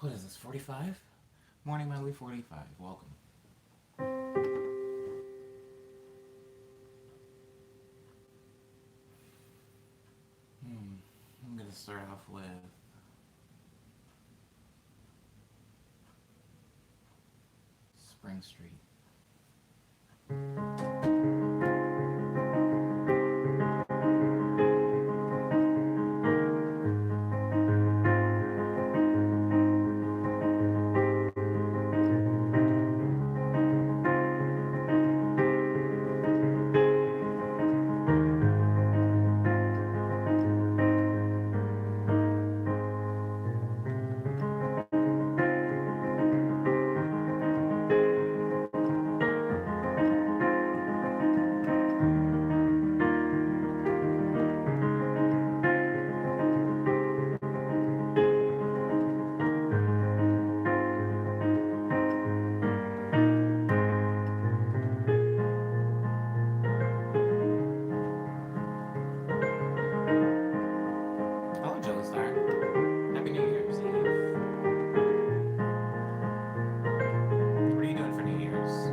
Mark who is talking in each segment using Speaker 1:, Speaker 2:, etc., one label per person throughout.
Speaker 1: What is this, 45? Morning Medley 45. Welcome. I'm going to start off with Spring Street. Hello, Jelly Star. Happy New Year's Eve. What are you doing for New Year's?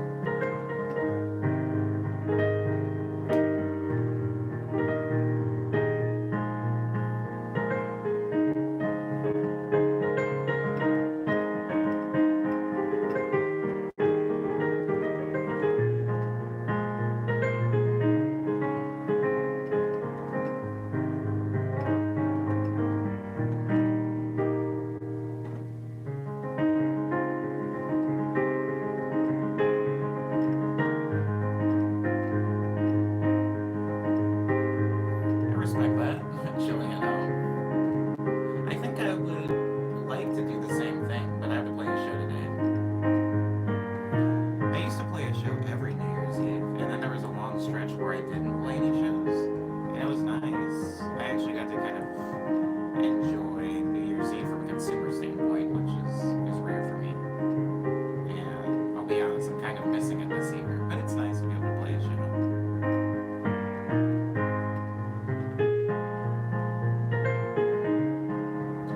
Speaker 1: I respect that. Chilling at home. I think I would like to do the same thing, but I have to play a show today. I used to play a show every New Year's Eve, and then there was a long stretch where I didn't play any shows, and it was nice. I actually got to kind of enjoy New Year's Eve from a consumer standpoint, which is rare for me. And I'll be honest, I'm kind of missing it this year, but it's nice to be able to play a show.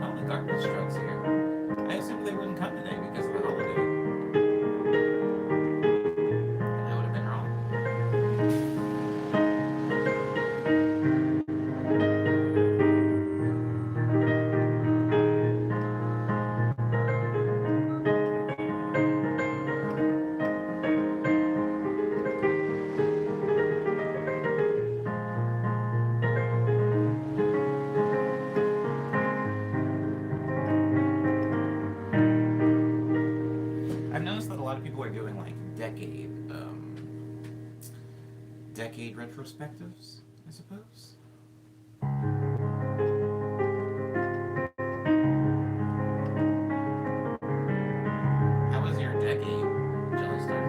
Speaker 1: Oh, the garbage truck's here. I assumed they wouldn't come today because of the holiday. That would have been wrong. I've noticed that a lot of people are doing like decade retrospectives, I suppose. How was your decade, Jellystar?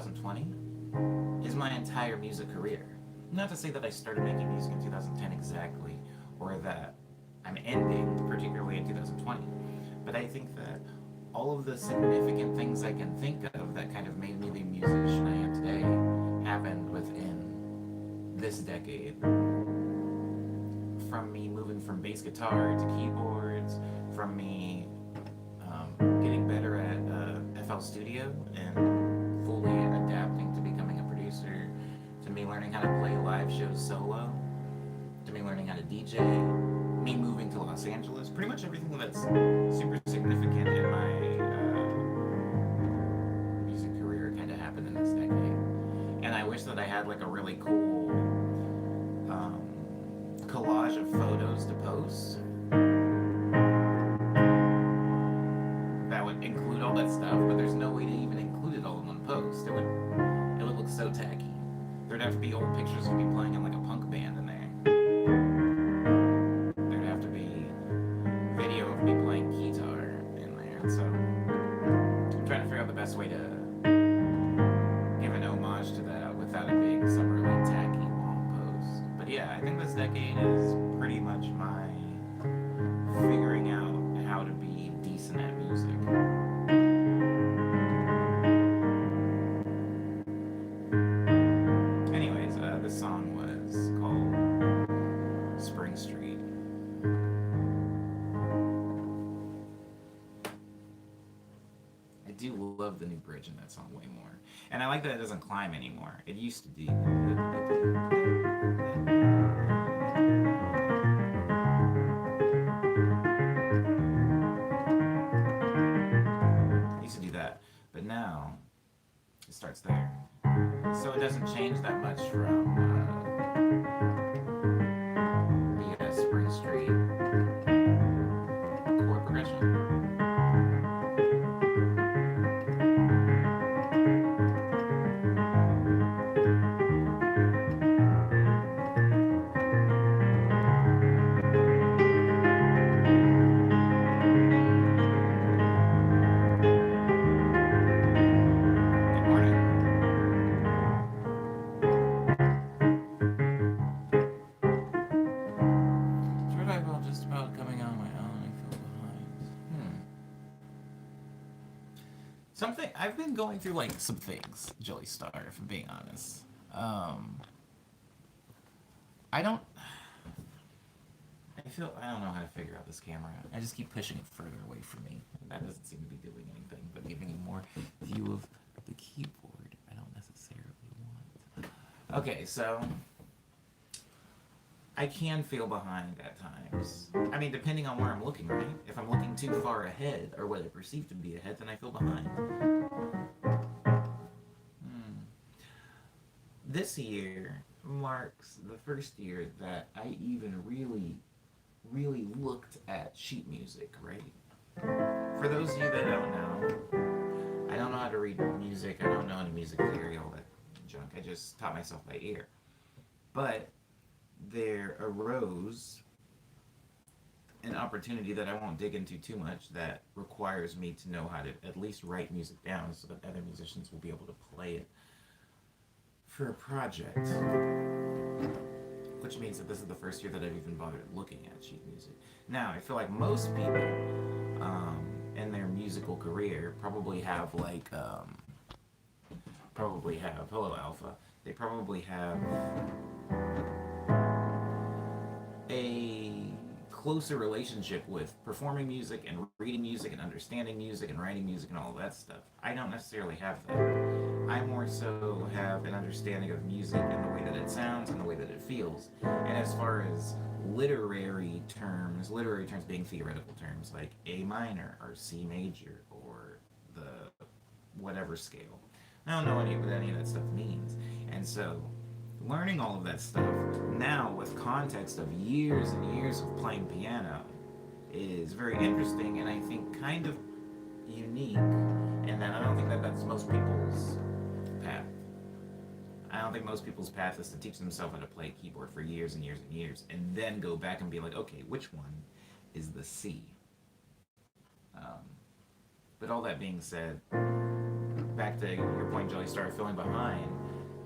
Speaker 1: 2020 is my entire music career. Not to say that I started making music in 2010 exactly, or that I'm ending, particularly in 2020, but I think that all of the significant things I can think of that kind of made me the musician I am today happened within this decade. From me moving from bass guitar to keyboards, from me getting better at FL Studio and fully adapting to becoming a producer, to me learning how to play live shows solo, to me learning how to DJ, me moving to Los Angeles. Pretty much everything that's super significant in my music career kind of happened in this decade. And I wish that I had like a really cool collage of photos to post that would include all that stuff, but there's no way to even include it all in one post. It would look so tacky. There'd have to be old pictures of me playing in like a punk band in there. There'd have to be video of me playing guitar in there. So I'm trying to figure out the best way to give an homage to that without it being some really tacky long post. But yeah, I think this decade is pretty much my figuring out how to be decent at music. Anyways, this song was called Spring Street. I do love the new bridge in that song way more. And I like that it doesn't climb anymore. It used to do. Used to do that. But now it starts there. So it doesn't change that much from the Spring Street chord progression. Something I've been going through like some things, Jelly Star, if I'm being honest. I don't I don't know how to figure out this camera. I just keep pushing it further away from me. That doesn't seem to be doing anything but giving you more view of the keyboard. I don't necessarily want. Okay, so I can feel behind at times. I mean, depending on where I'm looking, right? If I'm looking too far ahead, or what I perceive to be ahead, then I feel behind. This year marks the first year that I even really looked at sheet music, right? For those of you that don't know, I don't know how to read music, I don't know any music theory, all that junk. I just taught myself by ear. But there arose an opportunity that I won't dig into too much that requires me to know how to at least write music down so that other musicians will be able to play it for a project. Which means that this is the first year that I've even bothered looking at sheet music. Now, I feel like most people in their musical career probably have like, hello Alpha, they probably have a closer relationship with performing music and reading music and understanding music and writing music and all of that stuff. I don't necessarily have that. I more so have an understanding of music and the way that it sounds and the way that it feels. And as far as literary terms being theoretical terms like A minor or C major or the whatever scale, I don't know what any of that stuff means. And so learning all of that stuff now with context of years and years of playing piano is very interesting, and I think kind of unique, and then I don't think that that's most people's path. I don't think most people's path is to teach themselves how to play a keyboard for years and years and years and then go back and be like, okay, which one is the C? But all that being said, back to your point, Joey, started feeling behind.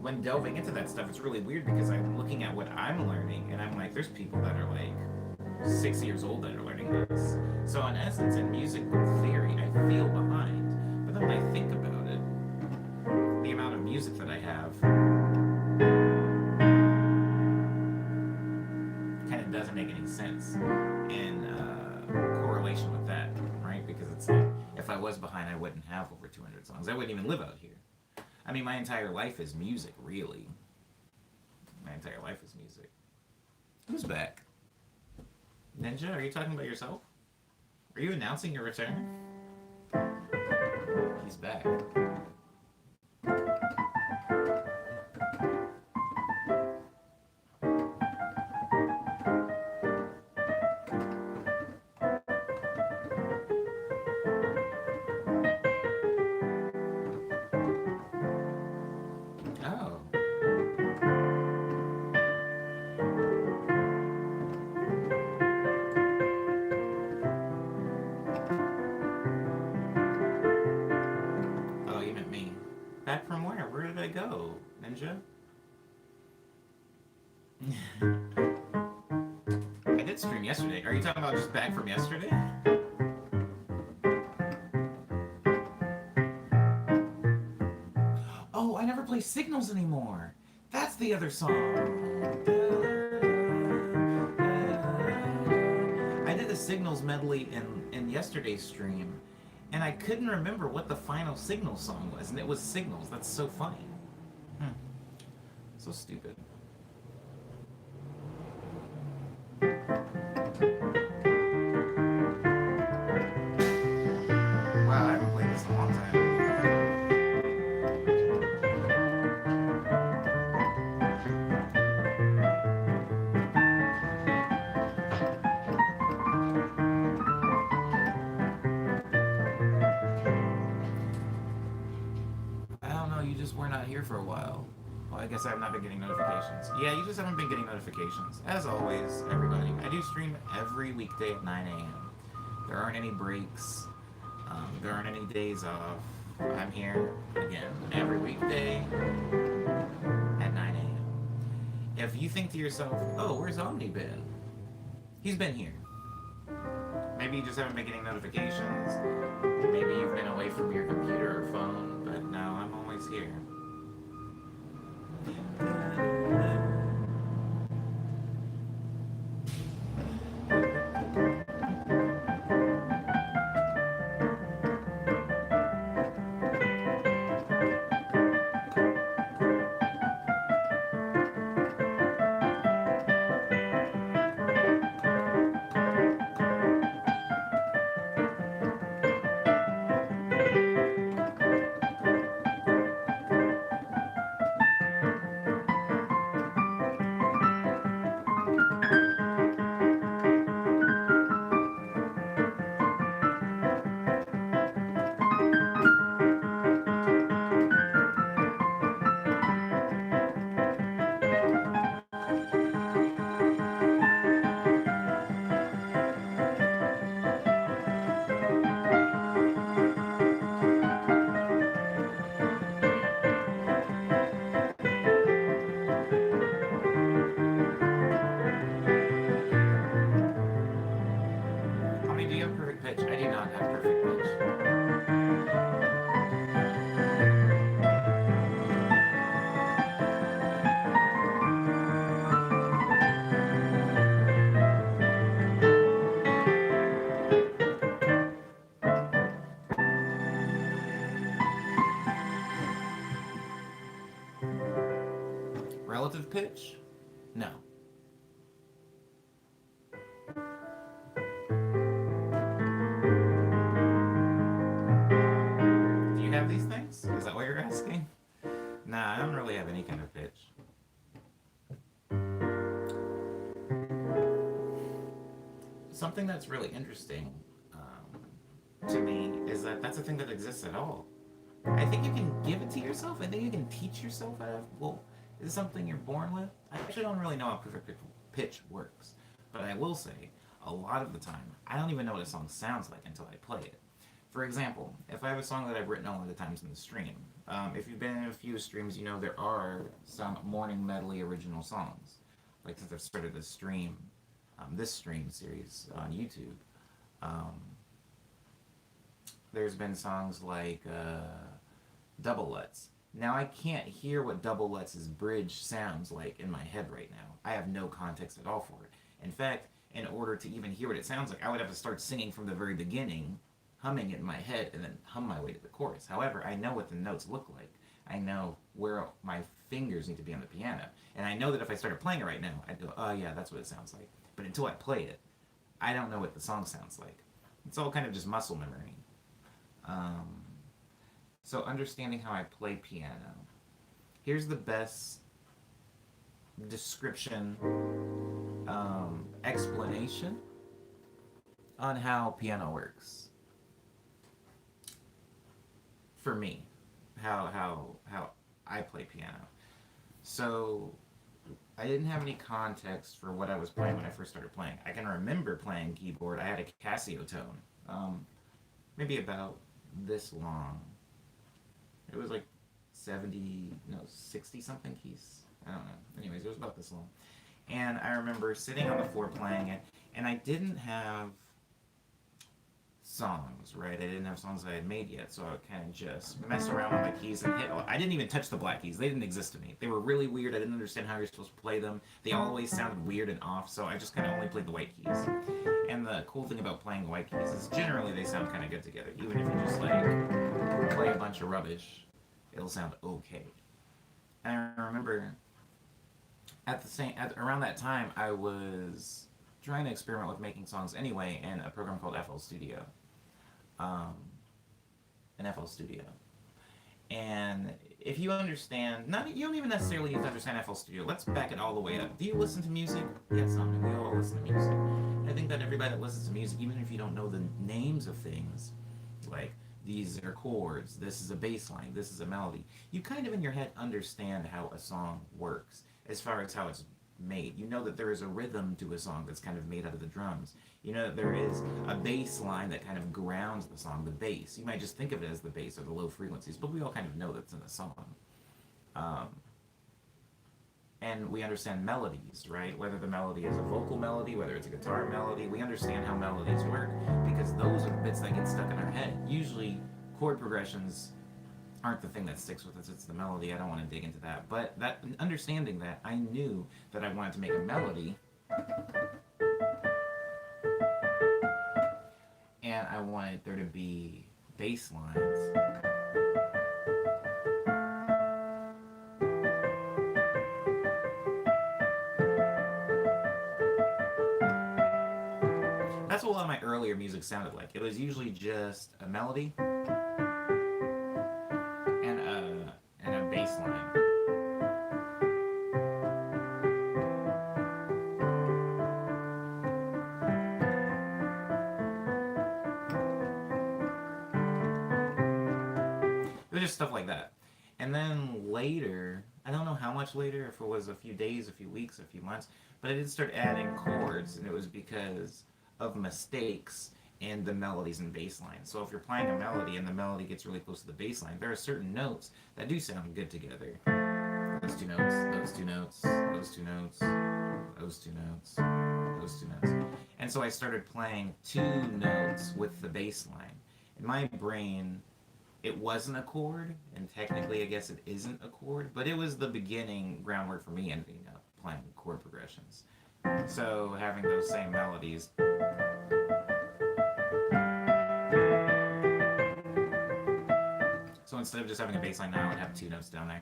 Speaker 1: When delving into that stuff, it's really weird because I'm looking at what I'm learning, and I'm like, there's people that are like 6 years old that are learning this. So in essence, in music theory, I feel behind. But then when I think about it, the amount of music that I have kind of doesn't make any sense in correlation with that, right? Because it's like, if I was behind, I wouldn't have over 200 songs. I wouldn't even live out here. I mean, my entire life is music, really. My entire life is music. Who's back? Ninja, are you talking about yourself? Are you announcing your return? He's back. Oh. Oh, you meant me. Back from where? Where did I go, Ninja? I did stream yesterday. Are you talking about just back from yesterday? Oh, I never play Signals anymore. That's the other song. I did the Signals medley in yesterday's stream, and I couldn't remember what the final Signals song was, and it was Signals. That's so funny. So stupid. Wow, I haven't played this in a long time. I don't know, you just were not here for a while. Well, I guess I've not been getting notifications. Yeah, you just haven't been getting notifications. As always, everybody, I do stream every weekday at 9 a.m. There aren't any breaks. There aren't any days off. I'm here, again, every weekday at 9 a.m. If you think to yourself, oh, where's Omni been? He's been here. Maybe you just haven't been getting notifications. Maybe you've been away from your computer or phone, but no, I'm always here. Do you have perfect pitch? I do not have perfect pitch. Relative pitch? No. Do you have these things? Is that what you're asking? Nah, I don't really have any kind of pitch. Something that's really interesting to me is that that's a thing that exists at all. I think you can give it to yourself. I think you can teach yourself how to, well, is it something you're born with? I actually don't really know how perfect pitch works. But I will say, a lot of the time, I don't even know what a song sounds like until I play it. For example, if I have a song that I've written a lot of times in the stream, if you've been in a few streams, you know there are some morning medley original songs. Like since I've started this stream series on YouTube, um, there's been songs like Double Lutz. Now I can't hear what Double Lutz's bridge sounds like in my head right now. I have no context at all for it. In fact, in order to even hear what it sounds like, I would have to start singing from the very beginning, humming it in my head, and then hum my way to the chorus. However, I know what the notes look like. I know where my fingers need to be on the piano. And I know that if I started playing it right now, I'd go, oh yeah, that's what it sounds like. But until I play it, I don't know what the song sounds like. It's all kind of just muscle memory. Um, so understanding how I play piano. Here's the best description, explanation on how piano works. For me, how I play piano. So I didn't have any context for what I was playing when I first started playing. I can remember playing keyboard. I had a Casio tone, maybe about this long. It was like 60 something keys. I don't know. Anyways, it was about this long. And I remember sitting on the floor playing it, and I didn't have songs, right? I didn't have songs I had made yet, so I would kind of just mess around with my keys and hit. I didn't even touch the black keys. They didn't exist to me. They were really weird. I didn't understand how you're supposed to play them. They always sounded weird and off, so I just kind of only played the white keys. And the cool thing about playing white keys is generally they sound kind of good together. Even if you just like play a bunch of rubbish, it'll sound okay. And I remember around that time, I was trying to experiment with making songs anyway in a program called FL Studio. An FL Studio. And if you understand, you don't even necessarily need to understand FL Studio. Let's back it all the way up. Do you listen to music? Yes, we all listen to music. And I think that everybody that listens to music, even if you don't know the names of things, like these are chords, this is a bass line, this is a melody, you kind of in your head understand how a song works as far as how it's made. You know that there is a rhythm to a song that's kind of made out of the drums. You know that there is a bass line that kind of grounds the song, the bass. You might just think of it as the bass or the low frequencies, but we all kind of know that's in the song. And we understand melodies, right? Whether the melody is a vocal melody, whether it's a guitar melody, we understand how melodies work because those are the bits that get stuck in our head. Usually, chord progressions aren't the thing that sticks with us, it's the melody. I don't want to dig into that. But understanding that, I knew that I wanted to make a melody, and I wanted there to be bass lines. That's what a lot of my earlier music sounded like. It was usually just a melody and a bass line. It was just stuff like that. And then later, I don't know how much later, if it was a few days, a few weeks, a few months, but I did start adding chords, and it was because of mistakes in the melodies and bass lines. So if you're playing a melody and the melody gets really close to the bass line, there are certain notes that do sound good together. Those two notes, those two notes, those two notes, those two notes, those two notes. And so I started playing two notes with the bass line. In my brain, it wasn't a chord, and technically I guess it isn't a chord, but it was the beginning groundwork for me ending up playing chord progressions. So having those same melodies. So instead of just having a bass line now, I would have two notes down there.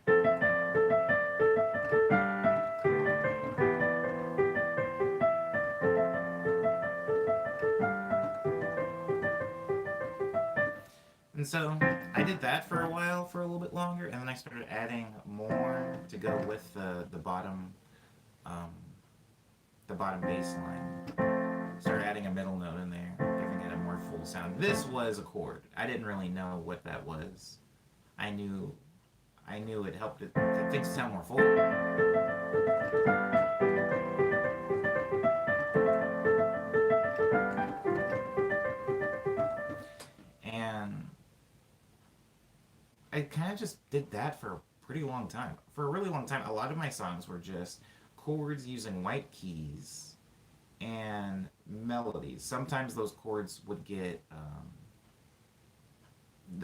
Speaker 1: And so I did that for a while, for a little bit longer, and then I started adding more to go with the bottom bass line. Started adding a middle note in there, giving it a more full sound. This was a chord. I didn't really know what that was. I knew it helped things sound more full. And I just did that for a pretty long time. For a really long time, a lot of my songs were just chords using white keys and melodies. Sometimes those chords would get.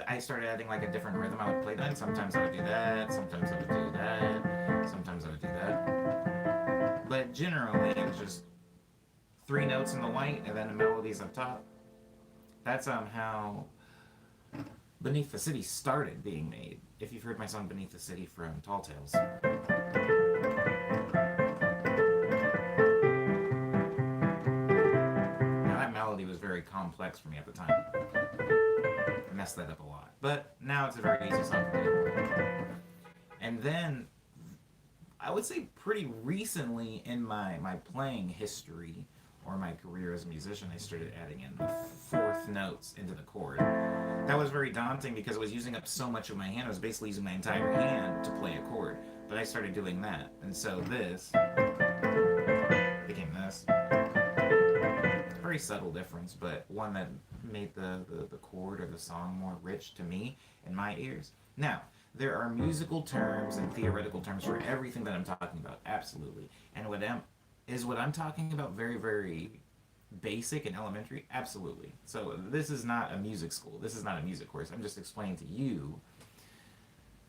Speaker 1: I started adding like a different rhythm. I would play that. Sometimes I would do that. Sometimes I would do that. Sometimes I would do that. But generally, it was just three notes in the white and then the melodies up top. That's how Beneath the City started being made. If you've heard my song Beneath the City from Tall Tales. Now that melody was very complex for me at the time. I messed that up a lot. But now it's a very easy song for me. And then, I would say pretty recently in my playing history, or my career as a musician, I started adding in the fourth notes into the chord. That was very daunting because it was using up so much of my hand. I was basically using my entire hand to play a chord. But I started doing that. And so this became this. Very subtle difference, but one that made the chord or the song more rich to me in my ears. Now, there are musical terms and theoretical terms for everything that I'm talking about. Absolutely. And what I'm talking about very, very basic and elementary? Absolutely. So this is not a music school. This is not a music course. I'm just explaining to you,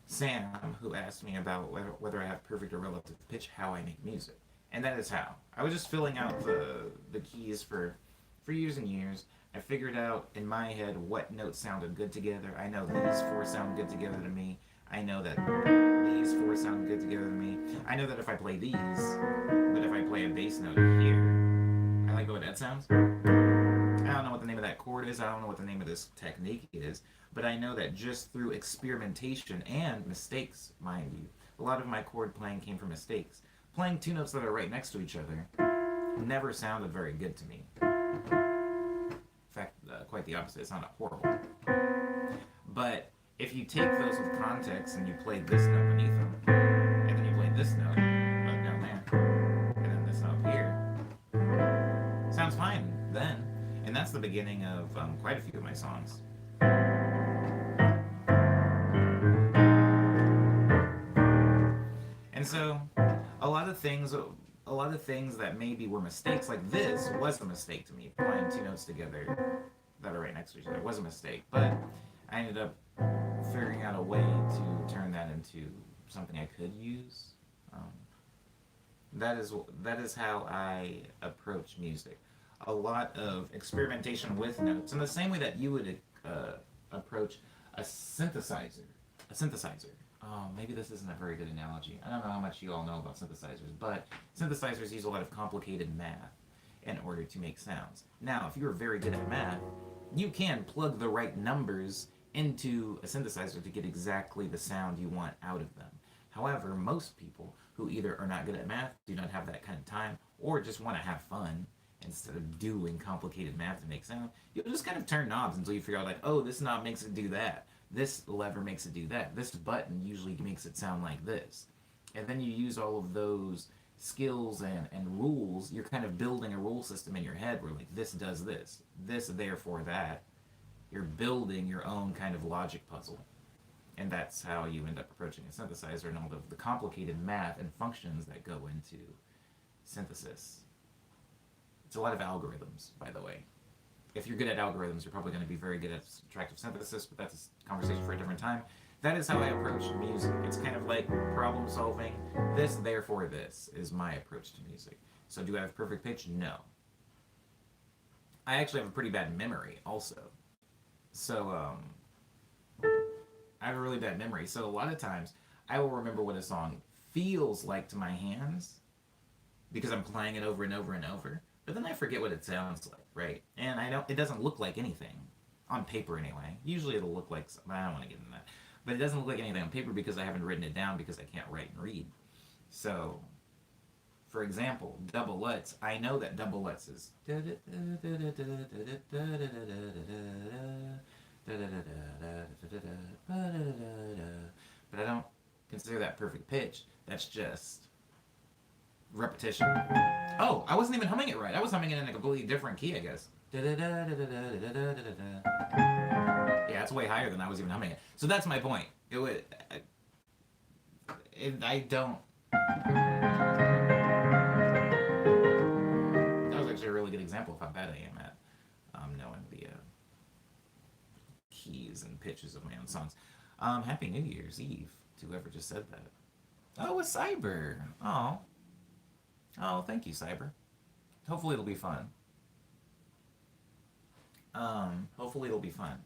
Speaker 1: Sam, who asked me about whether I have perfect or relative pitch, how I make music. And that is how. I was just filling out the keys for years and years. I figured out in my head what notes sounded good together. I know these four sound good together to me. I know that these four sound good together to me. I know that if I play these, but if I play a bass note here, I like the way that sounds. I don't know what the name of that chord is. I don't know what the name of this technique is. But I know that just through experimentation and mistakes, mind you, a lot of my chord playing came from mistakes. Playing two notes that are right next to each other never sounded very good to me. In fact, quite the opposite. It sounded horrible. But if you take those with context and you play this note beneath them, and then you play this note down there, and then this note here, sounds fine then. And that's the beginning of quite a few of my songs. And so, a lot of things that maybe were mistakes, like this was a mistake to me, playing two notes together that are right next to each other. It was a mistake, but I ended up figuring out a way to turn that into something I could use. That is how I approach music. A lot of experimentation with notes, in the same way that you would approach a synthesizer. Maybe this isn't a very good analogy. I don't know how much you all know about synthesizers, but synthesizers use a lot of complicated math in order to make sounds. Now, if you're very good at math, you can plug the right numbers into a synthesizer to get exactly the sound you want out of them. However, most people who either are not good at math, do not have that kind of time, or just want to have fun instead of doing complicated math to make sound, you'll just kind of turn knobs until you figure out, like, oh, this knob makes it do that. This lever makes it do that. This button usually makes it sound like this. And then you use all of those skills and rules. You're kind of building a rule system in your head where, like, this does this, therefore that. You're building your own kind of logic puzzle. And that's how you end up approaching a synthesizer and all the complicated math and functions that go into synthesis. It's a lot of algorithms, by the way. If you're good at algorithms, you're probably going to be very good at subtractive synthesis, but that's a conversation for a different time. That is how I approach music. It's kind of like problem solving. This, therefore this, is my approach to music. So do I have perfect pitch? No. I actually have a pretty bad memory also. So, I have a really bad memory. So a lot of times, I will remember what a song feels like to my hands because I'm playing it over and over and over. But then I forget what it sounds like, right? And it doesn't look like anything. On paper anyway. Usually it'll look like, I don't want to get into that. But it doesn't look like anything on paper because I haven't written it down because I can't write and read. So, for example, double Lutz, I know that double Lutz is... But I don't consider that perfect pitch. That's just repetition. Oh, I wasn't even humming it right. I was humming it in a completely different key, I guess. Yeah, it's way higher than I was even humming it. So that's my point. It would. I don't. That was actually a really good example of how bad I am at knowing the keys and pitches of my own songs. Happy New Year's Eve to whoever just said that. Oh, a Cyber. Oh, oh, thank you, Cyber. Hopefully it'll be fun. Hopefully it'll be fun.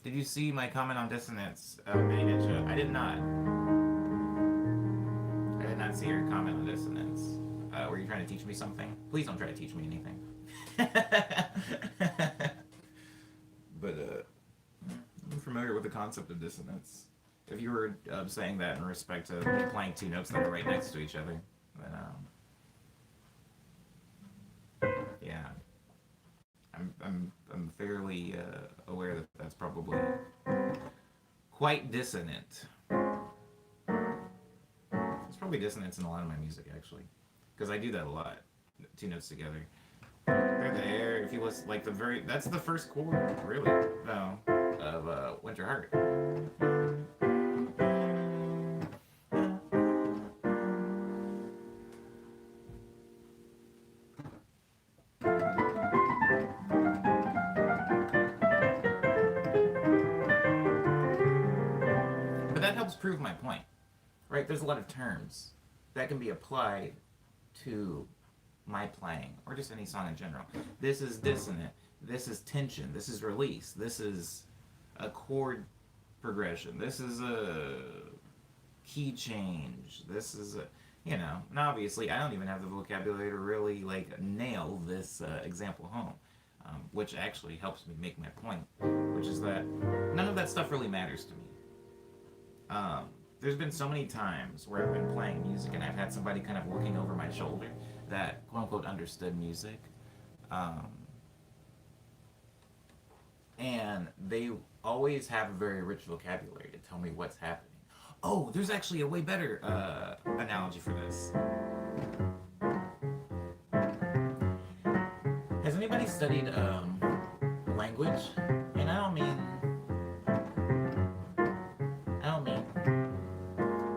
Speaker 1: Did you see my comment on dissonance, Mini Ninja? I did not. I did not see your comment on dissonance. Were you trying to teach me something? Please don't try to teach me anything. But I'm familiar with the concept of dissonance. If you were saying that in respect to me playing two notes that are right next to each other, then yeah, I'm fairly aware that that's probably quite dissonant. It's probably dissonance in a lot of my music actually, because I do that a lot. Two notes together. They're there. If you listen, like the very, that's the first chord, really, no, of Winter Heart. But that helps prove my point, right? There's a lot of terms that can be applied to my playing or just any song in general. This is dissonant. This is tension. This is release. This is a chord progression. This is a key change. This is a, you know, and obviously I don't even have the vocabulary to really like nail this example home, which actually helps me make my point, which is that none of that stuff really matters to me. Um, there's been so many times where I've been playing music and I've had somebody kind of looking over my shoulder that quote unquote understood music. Um, and they always have a very rich vocabulary to tell me what's happening. Oh, there's actually a way better analogy for this. Has anybody studied language? And I don't mean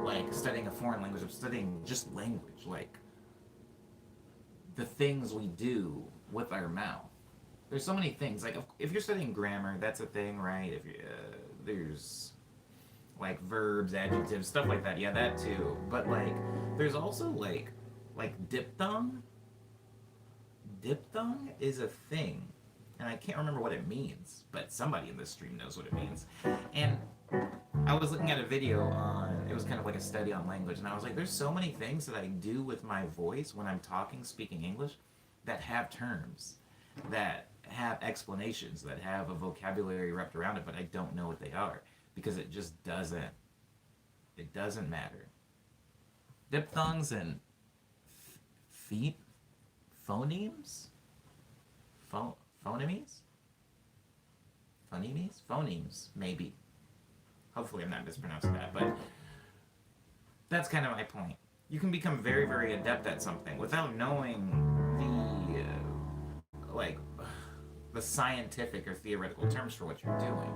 Speaker 1: like studying a foreign language. I'm studying just language, like the things we do with our mouth. There's so many things. Like if you're studying grammar, that's a thing, right? If you, there's like verbs, adjectives, stuff like that. Yeah, that too. But like, there's also like diphthong. Diphthong is a thing, and I can't remember what it means, but somebody in this stream knows what it means. And I was looking at a video on, it was kind of like a study on language, and I was like, there's so many things that I do with my voice when I'm talking, speaking English, that have terms, that have explanations, that have a vocabulary wrapped around it, but I don't know what they are because it doesn't matter. Diphthongs and feet, phonemes, phonemes, phonemes, maybe. Hopefully, I'm not mispronouncing that, but that's kind of my point. You can become very, very adept at something without knowing like the scientific or theoretical terms for what you're doing,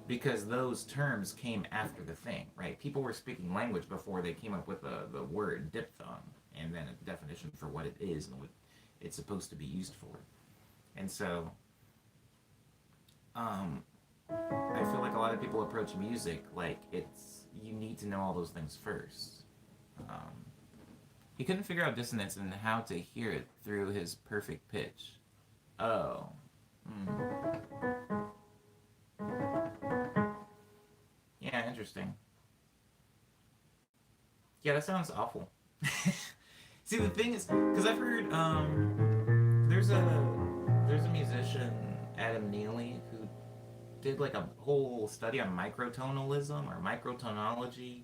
Speaker 1: because those terms came after the thing, right? People were speaking language before they came up with the word diphthong and then a definition for what it is and what it's supposed to be used for. And so, I feel like a lot of people approach music like it's, you need to know all those things first. He couldn't figure out dissonance and how to hear it through his perfect pitch. Oh. Yeah, interesting. Yeah, that sounds awful. See, the thing is, because I've heard, there's a musician, Adam Neely, who did like a whole study on microtonalism or microtonology,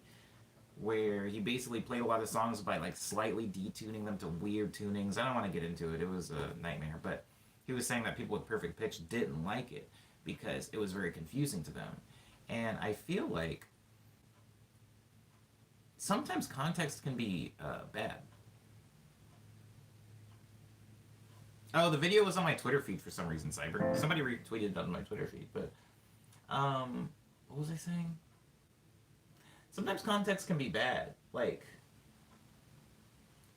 Speaker 1: where he basically played a lot of songs by like slightly detuning them to weird tunings. I don't want to get into it. It was a nightmare, but he was saying that people with perfect pitch didn't like it because it was very confusing to them. And I feel like sometimes context can be bad. Oh, the video was on my Twitter feed for some reason, Cyber. Somebody retweeted it on my Twitter feed, but what was I saying? Sometimes context can be bad. Like,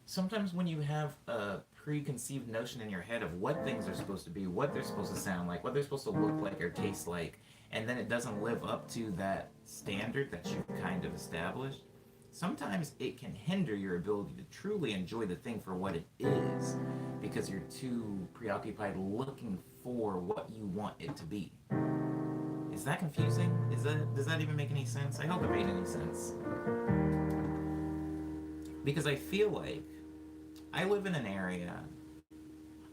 Speaker 1: sometimes when you have a preconceived notion in your head of what things are supposed to be, what they're supposed to sound like, what they're supposed to look like or taste like, and then it doesn't live up to that standard that you've kind of established, sometimes it can hinder your ability to truly enjoy the thing for what it is because you're too preoccupied looking for what you want it to be. Is that confusing? Does that even make any sense? I hope it made any sense. Because I feel like I live in an area.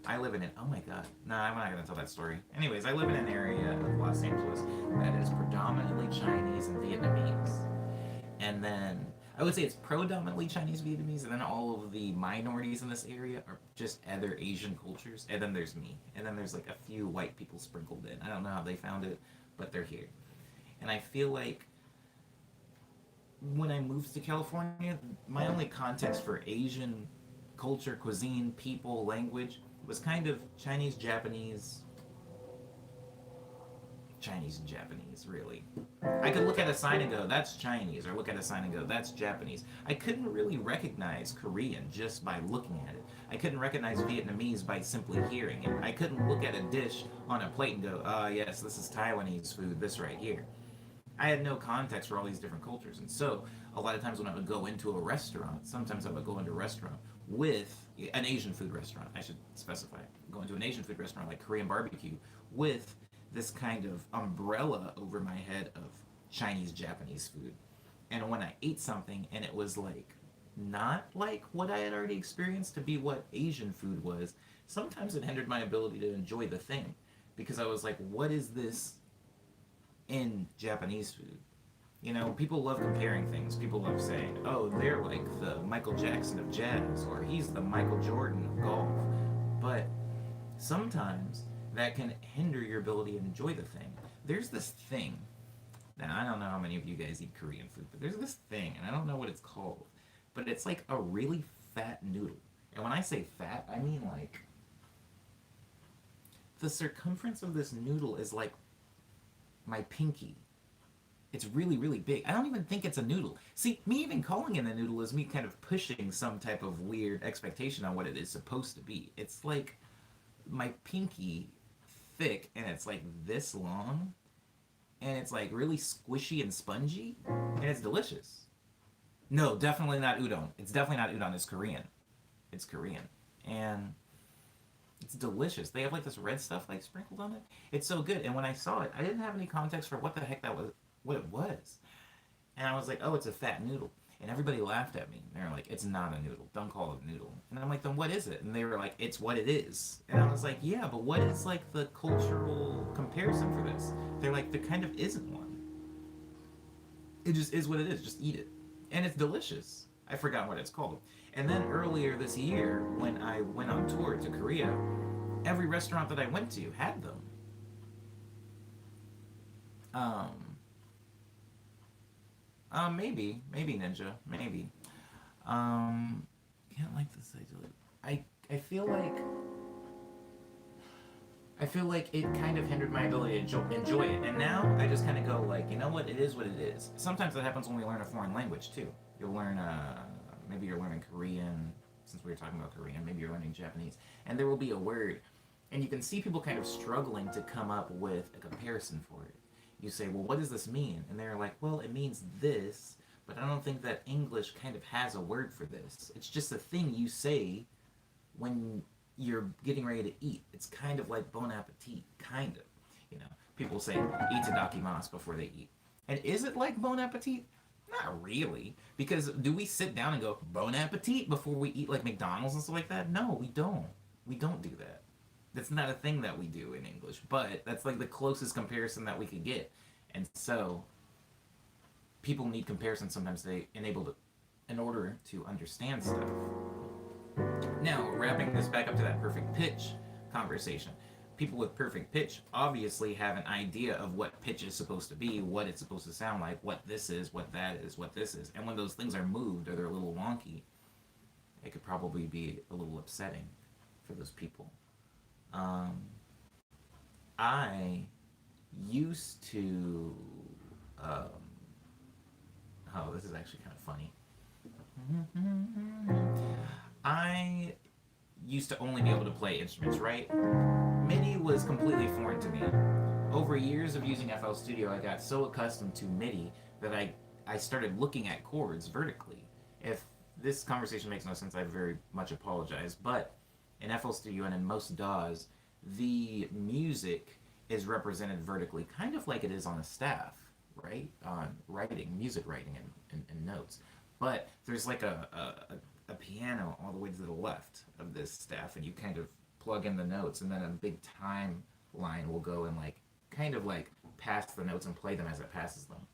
Speaker 1: Oh my god. No, I'm not going to tell that story. Anyways, I live in an area of Los Angeles that is predominantly Chinese and Vietnamese. And then, I would say it's predominantly Chinese, Vietnamese, and then all of the minorities in this area are just other Asian cultures. And then there's me. And then there's like a few white people sprinkled in. I don't know how they found it, but they're here. And I feel like when I moved to California, my only context for Asian culture, cuisine, people, language was kind of Chinese, Japanese, really. I could look at a sign and go, that's Chinese, or look at a sign and go, that's Japanese. I couldn't really recognize Korean just by looking at it. I couldn't recognize Vietnamese by simply hearing it. I couldn't look at a dish on a plate and go, yes, this is Taiwanese food, this right here. I had no context for all these different cultures. And so, a lot of times when I would go into a restaurant, sometimes I would go into a restaurant with an Asian food restaurant, I should specify. Go into an Asian food restaurant like Korean barbecue with this kind of umbrella over my head of Chinese, Japanese food. And when I ate something and it was like not like what I had already experienced to be what Asian food was, sometimes it hindered my ability to enjoy the thing. Because I was like, what is this in Japanese food? You know, people love comparing things. People love saying, oh, they're like the Michael Jackson of jazz, or he's the Michael Jordan of golf. But sometimes that can hinder your ability to enjoy the thing. There's this thing. Now, I don't know how many of you guys eat Korean food, but there's this thing, and I don't know what it's called, but it's like a really fat noodle. And when I say fat, I mean like the circumference of this noodle is like my pinky. It's really, really big. I don't even think it's a noodle. See, me even calling it a noodle is me kind of pushing some type of weird expectation on what it is supposed to be. It's like my pinky thick, and it's like this long, and it's like really squishy and spongy, and it's delicious. No, definitely not udon. It's definitely not udon. It's Korean. It's Korean. And it's delicious. They have like this red stuff like sprinkled on it. It's so good. And when I saw it, I didn't have any context for what the heck that was, what it was. And I was like, oh, it's a fat noodle. And everybody laughed at me. They were like, it's not a noodle. Don't call it a noodle. And I'm like, then what is it? And they were like, it's what it is. And I was like, yeah, but what is like the cultural comparison for this? They're like, there kind of isn't one. It just is what it is. Just eat it. And it's delicious. I forgot what it's called. And then earlier this year, when I went on tour to Korea, every restaurant that I went to had them. Maybe Ninja, maybe. Can't like this. I feel like it kind of hindered my ability to enjoy it, and now I just kind of go like, you know what? It is what it is. Sometimes that happens when we learn a foreign language too. You'll learn, maybe you're learning Korean. Since we were talking about Korean, maybe you're learning Japanese, and there will be a word, and you can see people kind of struggling to come up with a comparison for it. You say, well, what does this mean? And they're like, well, it means this, but I don't think that English kind of has a word for this. It's just a thing you say when you're getting ready to eat. It's kind of like bon appetit, kind of. You know, people say itadakimasu before they eat. And is it like bon appetit? Not really. Because do we sit down and go, bon appetit, before we eat like McDonald's and stuff like that? No, we don't. We don't do that. That's not a thing that we do in English, but that's like the closest comparison that we could get. And so, people need comparison sometimes in order to understand stuff. Now, wrapping this back up to that perfect pitch conversation. people with perfect pitch obviously have an idea of what pitch is supposed to be, what it's supposed to sound like, what this is, what that is, what this is. And when those things are moved or they're a little wonky, it could probably be a little upsetting for those people. Um, I used to. Um, oh, this is actually kind of funny. I used to only be able to play instruments, right? MIDI was completely foreign to me. Over years of using FL Studio, I got so accustomed to MIDI that I started looking at chords vertically. If this conversation makes no sense, I very much apologize. But in FL Studio and in most DAWs, the music is represented vertically, kind of like it is on a staff, right? On writing, music writing, and notes. But there's like a piano all the way to the left of this staff, and you kind of plug in the notes, and then a big time line will go and like kind of like pass the notes and play them as it passes them.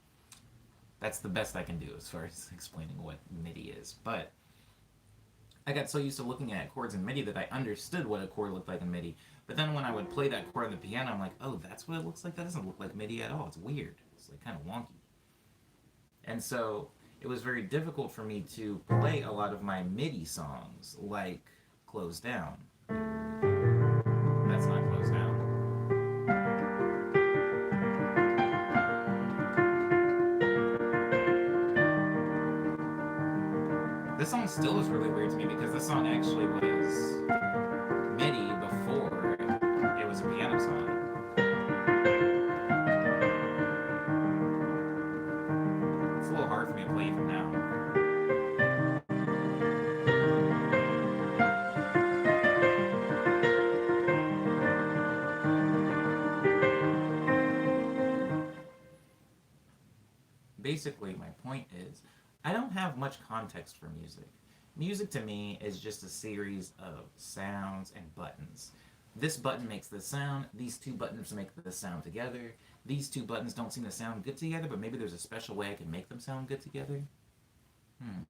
Speaker 1: That's the best I can do as far as explaining what MIDI is. But I got so used to looking at chords in MIDI that I understood what a chord looked like in MIDI. But then when I would play that chord on the piano, I'm like, oh, that's what it looks like? That doesn't look like MIDI at all. It's weird. It's like kind of wonky. And so it was very difficult for me to play a lot of my MIDI songs, like Close Down. That's not Close Down. This song still is really weird to me because this song actually was MIDI before it was a piano song. It's a little hard for me to play even now. Basically, my point is, I don't have much context for music. Music to me is just a series of sounds and buttons. This button makes this sound, these two buttons make this sound together. These two buttons don't seem to sound good together, but maybe there's a special way I can make them sound good together. Hmm.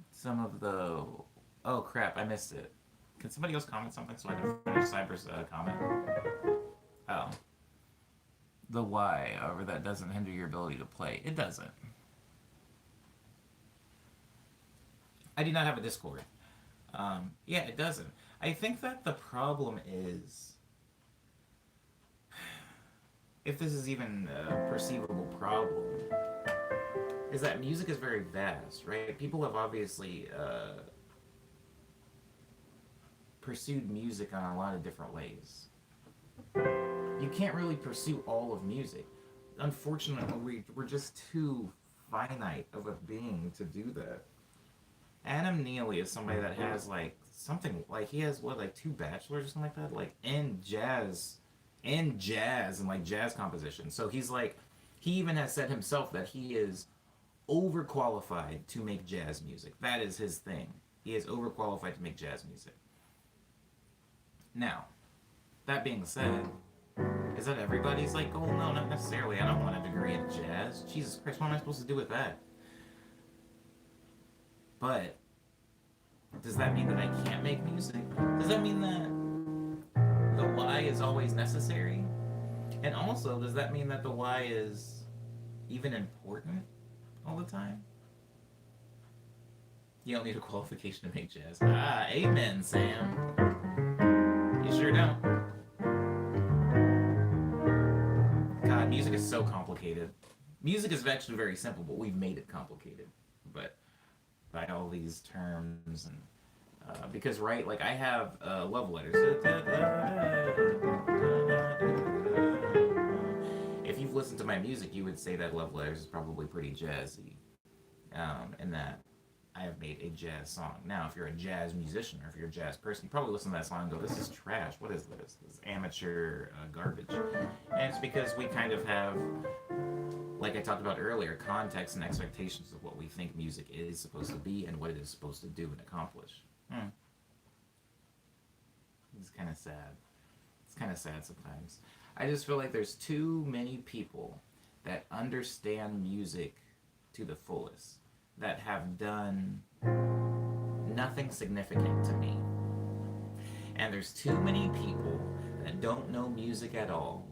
Speaker 1: Some of the... Oh crap, I missed it. Can somebody else comment something so I can finish Cyber's comment? Oh. The why, however, that doesn't hinder your ability to play. It doesn't. I do not have a Discord. Yeah, it doesn't. I think that the problem is, if this is even a perceivable problem, is that music is very vast, right? People have obviously pursued music on a lot of different ways. You can't really pursue all of music. Unfortunately, we're just too finite of a being to do that. Adam Neely is somebody that has like something like he has what like 2 bachelors or something like that, like in jazz and like jazz composition. So he's like he even has said himself that he is overqualified to make jazz music. That is his thing. He is overqualified to make jazz music. Now, that being said, is that everybody's like goal? No, not necessarily. I don't want a degree in jazz. Jesus Christ, what am I supposed to do with that? But does that mean that I can't make music? Does that mean that the why is always necessary? And also, does that mean that the why is even important all the time? You don't need a qualification to make jazz. Ah, amen, Sam. You sure don't. God, music is so complicated. Music is actually very simple, but we've made it complicated. But by all these terms and because right, like I have love letters. If you've listened to my music, you would say that love letters is probably pretty jazzy, and that I have made a jazz song. Now, if you're a jazz musician or if you're a jazz person, you probably listen to that song and go, "This is trash. What is this? This is amateur garbage." And it's because we kind of have, like I talked about earlier, context and expectations of what we think music is supposed to be and what it is supposed to do and accomplish. It's kind of sad. It's kind of sad sometimes. I just feel like there's too many people that understand music to the fullest, that have done nothing significant to me. And there's too many people that don't know music at all,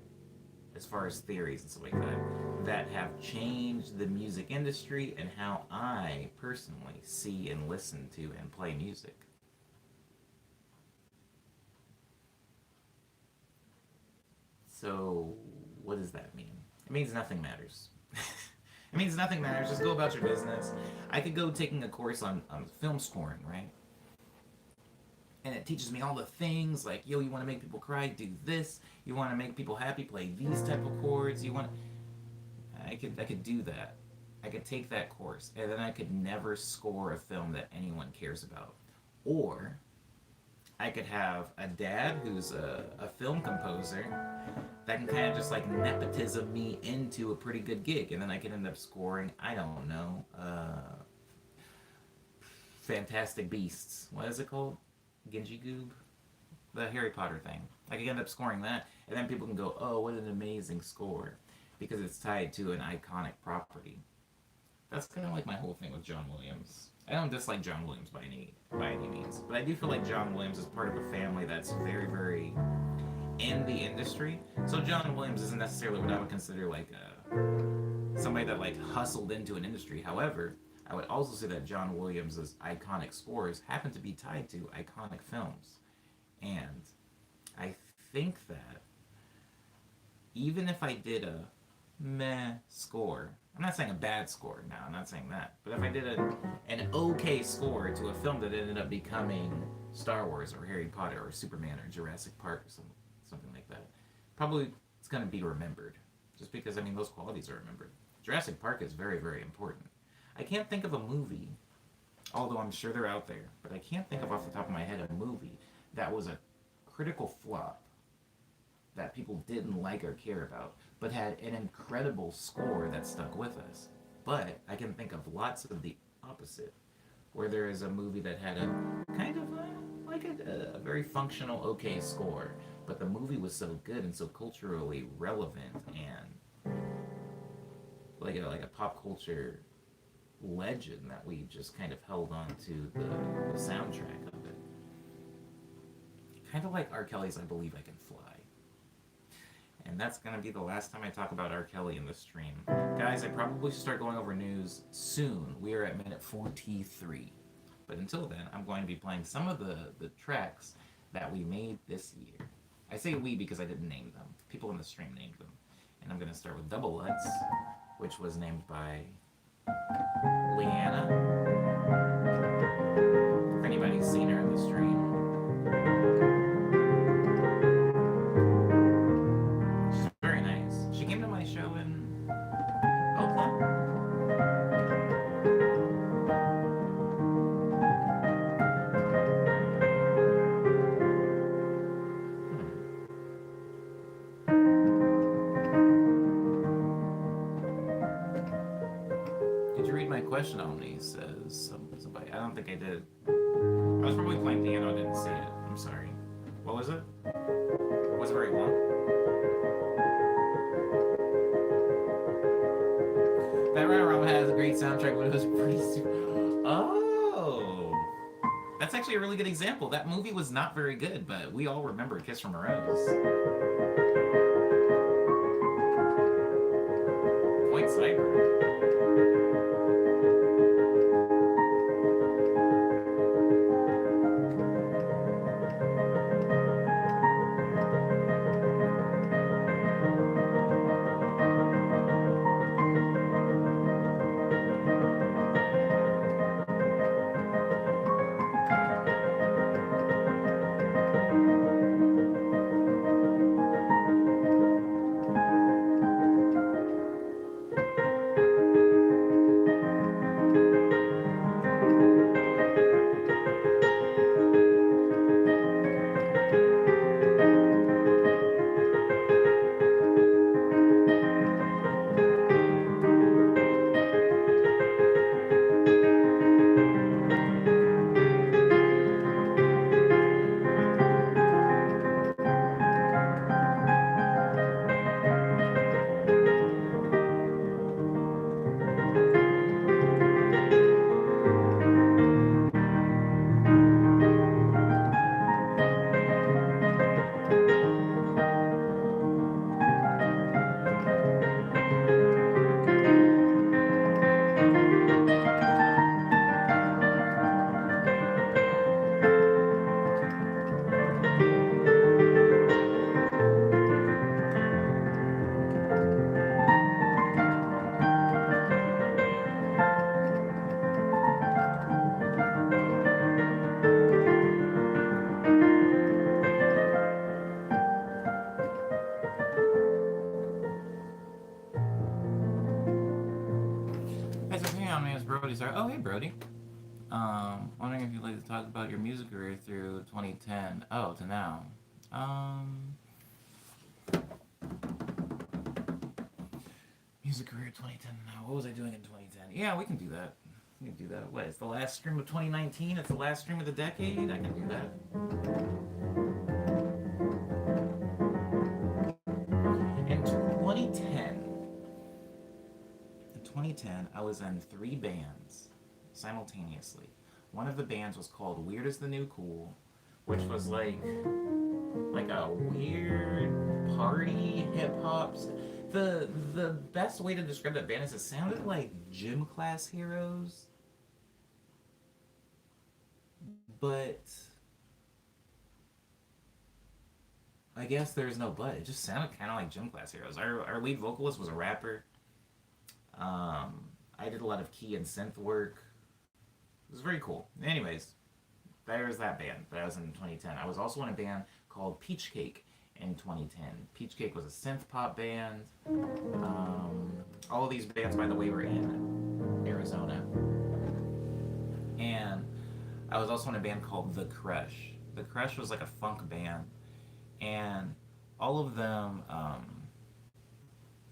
Speaker 1: as far as theories and stuff like that, that have changed the music industry and how I personally see and listen to and play music. So, what does that mean? It means nothing matters. It means nothing matters. Just go about your business. I could go taking a course on film scoring, right? And it teaches me all the things like, yo, you want to make people cry, do this. You want to make people happy, play these type of chords. You want, I could do that. I could take that course, and then I could never score a film that anyone cares about. Or I could have a dad who's a film composer that can kind of just like nepotism me into a pretty good gig, and then I can end up scoring, I don't know, Fantastic Beasts. What is it called? Genji Goob? The Harry Potter thing. I could end up scoring that, and then people can go, oh, what an amazing score, because it's tied to an iconic property. That's kind of like my whole thing with John Williams. I don't dislike John Williams by any means, but I do feel like John Williams is part of a family that's very, very in the industry. So John Williams isn't necessarily what I would consider like somebody that like hustled into an industry. However, I would also say that John Williams' iconic scores happen to be tied to iconic films. And I think that even if I did a meh score, I'm not saying a bad score now, I'm not saying that, but if I did an okay score to a film that ended up becoming Star Wars or Harry Potter or Superman or Jurassic Park or something like that, probably it's going to be remembered. Just because, I mean, those qualities are remembered. Jurassic Park is very, very important. I can't think of a movie, although I'm sure they're out there, but I can't think of off the top of my head a movie that was a critical flop that people didn't like or care about, but had an incredible score that stuck with us. But I can think of lots of the opposite, where there is a movie that had a kind of a very functional, okay score, but the movie was so good and so culturally relevant and like a pop culture legend that we just kind of held on to the soundtrack of it. Kind of like R. Kelly's I Believe I Can Fly. And that's going to be the last time I talk about R. Kelly in the stream. Guys, I probably should start going over news soon. We are at minute 43. But until then, I'm going to be playing some of the tracks that we made this year. I say we because I didn't name them. People in the stream named them. And I'm going to start with Double Lutz, which was named by Leanna. If anybody's seen her in the stream. She's very nice. She came to my show in Oakland. Did you read my question on these? Says somebody. I don't think I did. I was probably playing piano. I didn't see it. I'm sorry. What was it? Was it very long? That Rama has a great soundtrack, but it was pretty stupid. Oh! That's actually a really good example. That movie was not very good, but we all remember Kiss from a Rose. Point Cyber. Brody. Wondering if you'd like to talk about your music career through 2010. Oh, to now. Um, Music career 2010 to now. What was I doing in 2010? Yeah, we can do that. We can do that. What? It's the last stream of 2019. It's the last stream of the decade. I can do that. In 2010, I was in three bands simultaneously. One of the bands was called Weird as the New Cool, which was like a weird party hip hop. The best way to describe that band is it sounded like gym class heroes, but I guess there's no but. It just sounded kind of like gym class heroes. Our lead vocalist was a rapper. I did a lot of key and synth work. It was very cool. Anyways, there's that band that I was in 2010. I was also in a band called Peach Cake in 2010. Peach Cake was a synth pop band. All of these bands, by the way, were in Arizona. And I was also in a band called The Crush. The Crush was like a funk band. And all of them,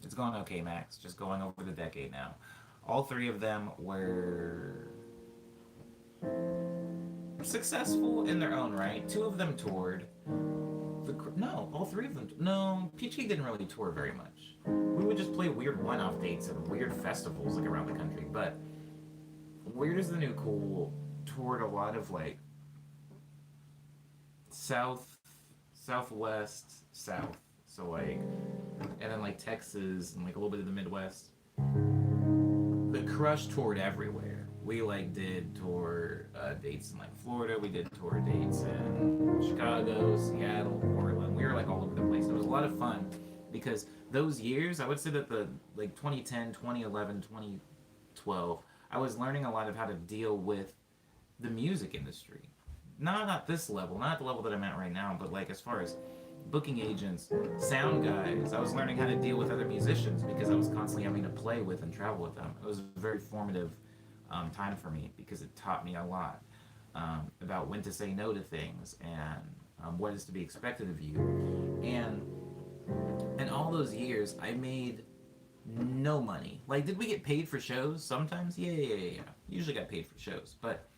Speaker 1: it's going okay, Max. Just going over the decade now. All three of them were successful in their own right. Two of them toured. No, all three of them. No, Peach Cake didn't really tour very much. We would just play weird one-off dates at weird festivals like around the country. But Weird as the New Cool toured a lot of like south, southwest, south. So like, and then like Texas and like a little bit of the Midwest. The Crush toured everywhere. We like did tour dates in like Florida. We did tour dates in Chicago, Seattle, Portland. We were like all over the place. It was a lot of fun because those years, I would say that the like 2010, 2011, 2012, I was learning a lot of how to deal with the music industry. Not at this level, not at the level that I'm at right now, but like as far as booking agents, sound guys. I was learning how to deal with other musicians because I was constantly having to play with and travel with them. It was a very formative time for me because it taught me a lot about when to say no to things and what is to be expected of you. And in all those years, I made no money. Like, did we get paid for shows? Sometimes? Yeah. Usually got paid for shows. But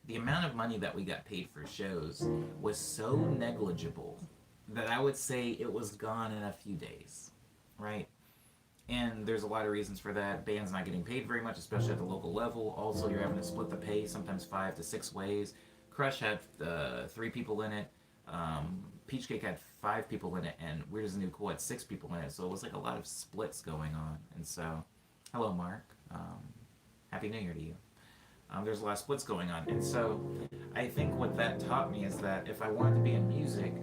Speaker 1: the amount of money that we got paid for shows was so negligible that I would say it was gone in a few days, right? And there's a lot of reasons for that. Bands not getting paid very much, especially at the local level. Also, you're having to split the pay, sometimes 5 to 6 ways. Crush had 3 people in it. Peach Cake had 5 people in it, and Weird as the New Cool had 6 people in it. So it was like a lot of splits going on. And so, hello, Mark. Happy New Year to you. There's a lot of splits going on. And so, I think what that taught me is that if I wanted to be in music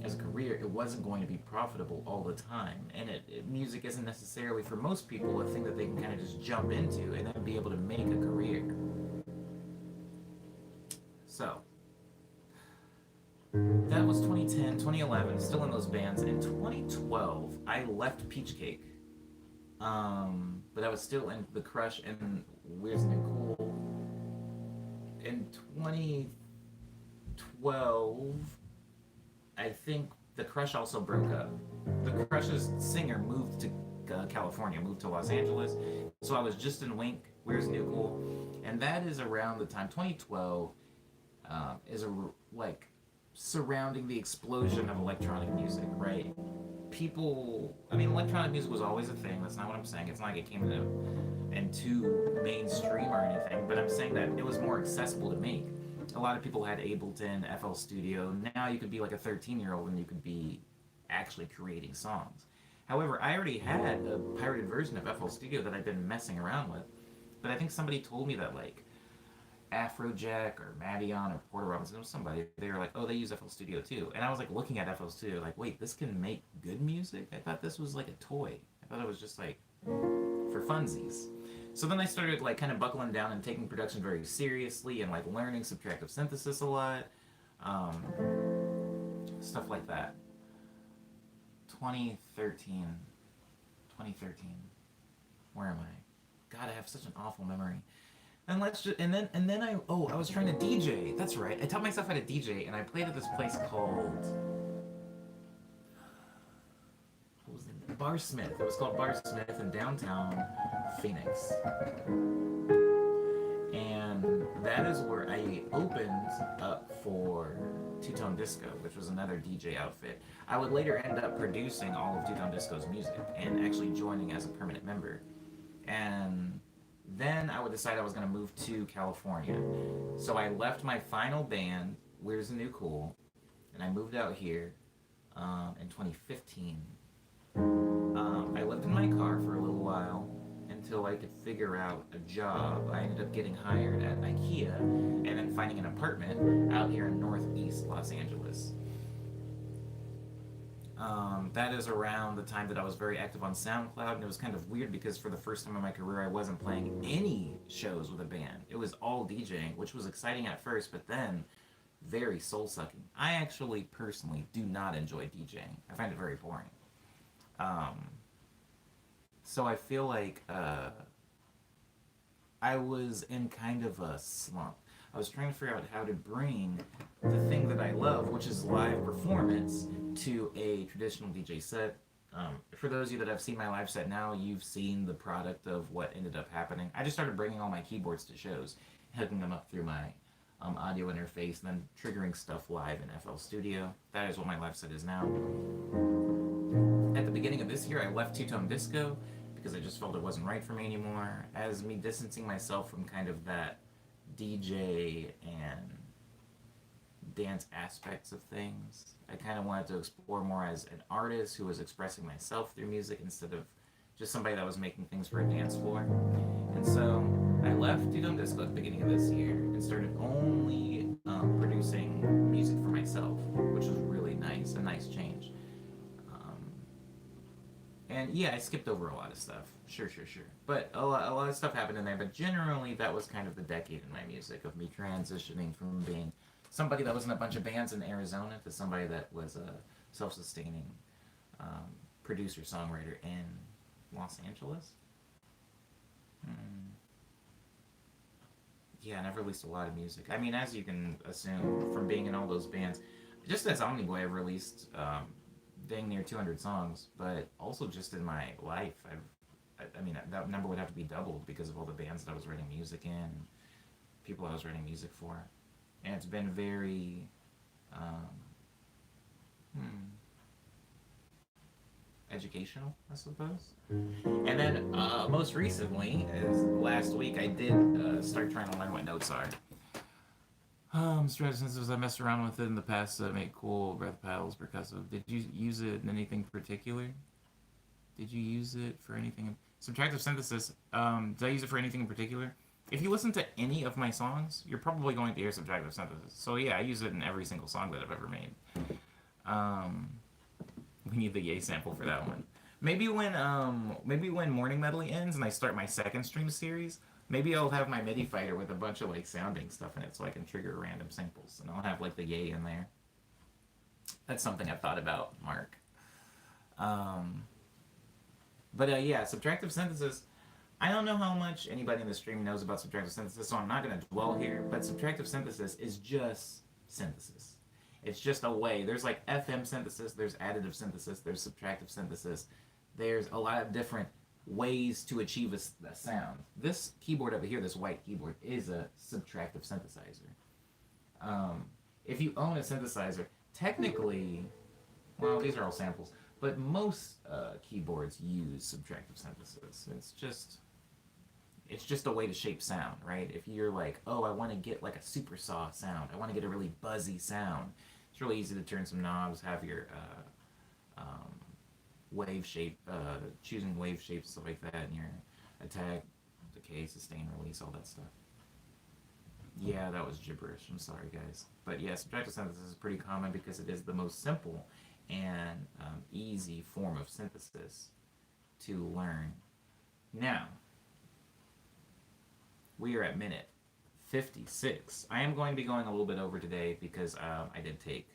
Speaker 1: as a career, it wasn't going to be profitable all the time. And music isn't necessarily, for most people, a thing that they can kind of just jump into and then be able to make a career. So, that was 2010, 2011, still in those bands. In 2012, I left Peach Cake. But I was still in The Crush and Weird as the New Cool. In 2012, I think The Crush also broke up. The Crush's singer moved to California, moved to Los Angeles. So I was just in Wink, Where's New Cool, and that is around the time 2012 like surrounding the explosion of electronic music, right? Electronic music was always a thing. That's not what I'm saying. It's not like it came into mainstream or anything, but I'm saying that it was more accessible to make. A lot of people had Ableton, FL Studio. Now you could be like a 13-year-old and you could be actually creating songs. However, I already had a pirated version of FL Studio that I'd been messing around with, but I think somebody told me that like Afrojack or Madeon or Porter Robinson, it was somebody, they were like, oh, they use FL Studio too. And I was like looking at FL Studio like, wait, this can make good music? I thought this was like a toy. I thought it was just like for funsies. So then I started like kind of buckling down and taking production very seriously and like learning subtractive synthesis a lot. Stuff like that. 2013. Where am I? God, I have such an awful memory. And then I was trying to DJ. That's right. I taught myself how to DJ, and I played at this place called what was it? Bar Smith. It was called Bar Smith in downtown Phoenix, and that is where I opened up for Two Tone Disco, which was another DJ outfit. I would later end up producing all of Two Tone Disco's music and actually joining as a permanent member. And then I would decide I was going to move to California. So I left my final band, Where's the New Cool, and I moved out here in 2015. I lived in my car for a little while until I could figure out a job. I ended up getting hired at IKEA and then finding an apartment out here in Northeast Los Angeles. That is around the time that I was very active on SoundCloud, and it was kind of weird because for the first time in my career, I wasn't playing any shows with a band. It was all DJing, which was exciting at first, but then very soul sucking. I actually personally do not enjoy DJing. I find it very boring. Um, so I feel like I was in kind of a slump. I was trying to figure out how to bring the thing that I love, which is live performance, to a traditional DJ set. For those of you that have seen my live set now, you've seen the product of what ended up happening. I just started bringing all my keyboards to shows, hooking them up through my audio interface, and then triggering stuff live in FL Studio. That is what my live set is now. At the beginning of this year, I left Two Tone Disco because I just felt it wasn't right for me anymore. As me distancing myself from kind of that DJ and dance aspects of things, I kind of wanted to explore more as an artist who was expressing myself through music instead of just somebody that was making things for a dance floor. And so I left Two Tone Disco at the beginning of this year and started only producing music for myself, which was really nice, a nice change. Um, and yeah, I skipped over a lot of stuff. Sure, sure, sure. But a lot of stuff happened in there. But generally, that was kind of the decade in my music of me transitioning from being somebody that was in a bunch of bands in Arizona to somebody that was a self-sustaining um, producer songwriter in Los Angeles. Hmm. Yeah, and I've released a lot of music. I mean, as you can assume from being in all those bands, just as Omniboy, I've released dang near 200 songs, but also just in my life, I mean, that number would have to be doubled because of all the bands that I was writing music in, and people I was writing music for. And it's been very, um, hmm, educational, I suppose. And then most recently, as last week, I did start trying to learn what notes are. Since I messed around with it in the past to make cool breath paddles percussive. Did you use it in anything particular? Did you use it for anything? Subtractive synthesis. Did I use it for anything in particular? If you listen to any of my songs, you're probably going to hear subtractive synthesis. So yeah, I use it in every single song that I've ever made. Um, we need the yay sample for that one. Maybe when Morning Medley ends and I start my second stream series, maybe I'll have my MIDI fighter with a bunch of like sounding stuff in it so I can trigger random samples and I'll have like the yay in there. That's something I've thought about, Mark. Um, but yeah, subtractive synthesis. I don't know how much anybody in the stream knows about subtractive synthesis, so I'm not going to dwell here. But subtractive synthesis is just synthesis. It's just a way. There's like FM synthesis, there's additive synthesis, there's subtractive synthesis. There's a lot of different ways to achieve a sound. This keyboard over here, this white keyboard, is a subtractive synthesizer. Um, if you own a synthesizer, technically, well, these are all samples, but most keyboards use subtractive synthesis. It's just a way to shape sound, right? If you're like, oh, I want to get like a super saw sound, I want to get a really buzzy sound, it's really easy to turn some knobs, have your wave shape, choosing wave shapes, stuff like that, and your attack, decay, sustain, release, all that stuff. Yeah, that was gibberish. I'm sorry, guys. But yeah, subtractive synthesis is pretty common because it is the most simple and easy form of synthesis to learn. Now, we are at minute 56. I am going to be going a little bit over today because I did take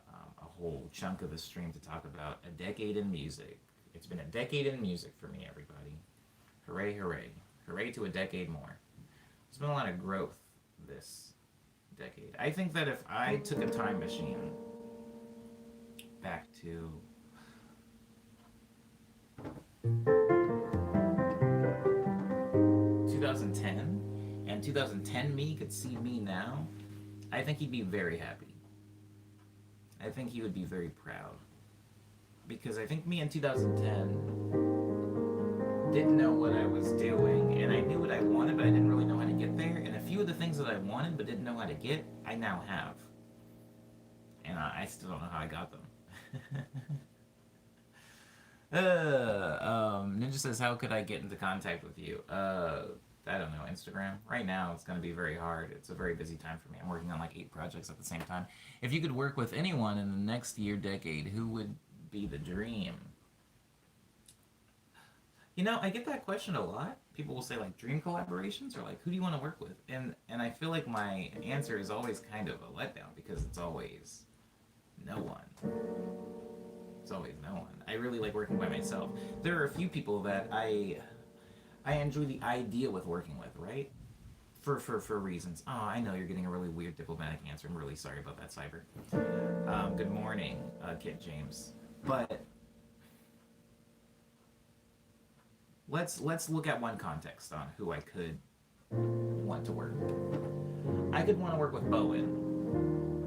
Speaker 1: a whole chunk of the stream to talk about a decade in music. It's been a decade in music for me, everybody. Hooray, hooray. Hooray to a decade more. There's been a lot of growth this decade. I think that if I took a time machine back to 2010, and 2010 me could see me now, I think he'd be very happy. I think he would be very proud. Because I think me in 2010 didn't know what I was doing, and I knew what I wanted, but I didn't really know how to get there. And a few of the things that I wanted but didn't know how to get, I now have. And I still don't know how I got them. Ninja says, how could I get into contact with you? I don't know, Instagram. Right now, it's going to be very hard. It's a very busy time for me. I'm working on like 8 projects at the same time. If you could work with anyone in the next year, decade, who would be the dream? You know, I get that question a lot. People will say like dream collaborations or like who do you want to work with? And I feel like my answer is always kind of a letdown because it's always no one. It's always no one. I really like working by myself. There are a few people that I enjoy the idea with working with, right? For reasons. Oh, I know you're getting a really weird diplomatic answer. I'm really sorry about that, Cyber. Good morning, Kit James. But let's look at one context on who I could want to work with. I could want to work with Bowen.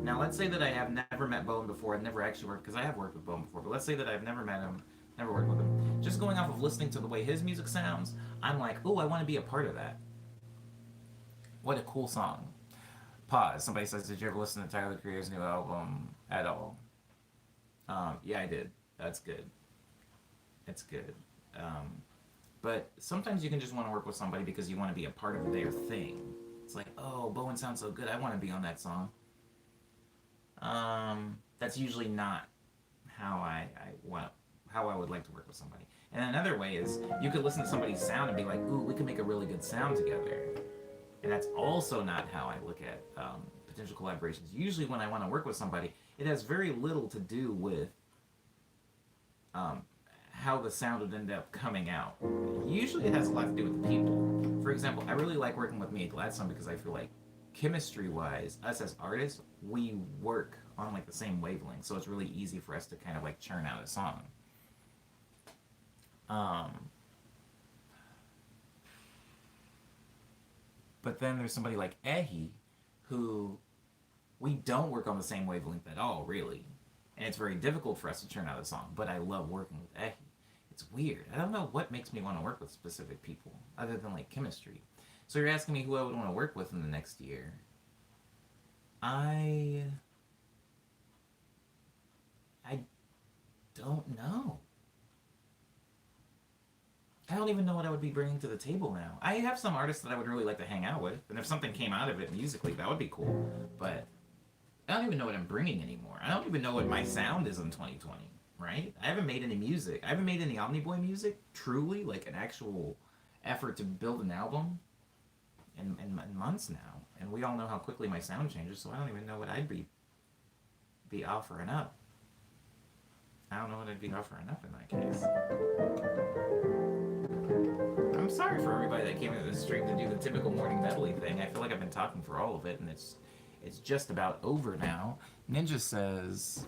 Speaker 1: Now, let's say that I have never met Bowen before. I've never actually worked, because I have worked with Bowen before, but let's say that I've never met him, never worked with him. Just going off of listening to the way his music sounds, I'm like, oh, I want to be a part of that. What a cool song. Pause. Somebody says, did you ever listen to Tyler the Creator's new album at all? Yeah, I did. That's good. It's good. But sometimes you can just want to work with somebody because you want to be a part of their thing. It's like, oh, Bowen sounds so good. I want to be on that song. That's usually not how I would like to work with somebody. And another way is you could listen to somebody's sound and be like, ooh, we could make a really good sound together. And that's also not how I look at potential collaborations. Usually when I want to work with somebody, it has very little to do with how the sound would end up coming out. Usually it has a lot to do with the people. For example, I really like working with Mia Gladstone because I feel like chemistry-wise, us as artists, we work on like the same wavelength, so it's really easy for us to kind of like churn out a song. But then there's somebody like Ehi, who we don't work on the same wavelength at all, really. And it's very difficult for us to churn out a song, but I love working with Ehi. It's weird. I don't know what makes me want to work with specific people, other than like chemistry. So you're asking me who I would want to work with in the next year. I don't know. I don't even know what I would be bringing to the table now. I have some artists that I would really like to hang out with, and if something came out of it musically, that would be cool. But I don't even know what I'm bringing anymore. I don't even know what my sound is in 2020, right? I haven't made any music. I haven't made any Omniboy music, truly, like an actual effort to build an album in months now. And we all know how quickly my sound changes, so I don't even know what I'd be offering up. I don't know what I'd be offering up in that case. I'm sorry for everybody that came into the stream to do the typical morning medley thing. I feel like I've been talking for all of it, and it's just about over now. Ninja says,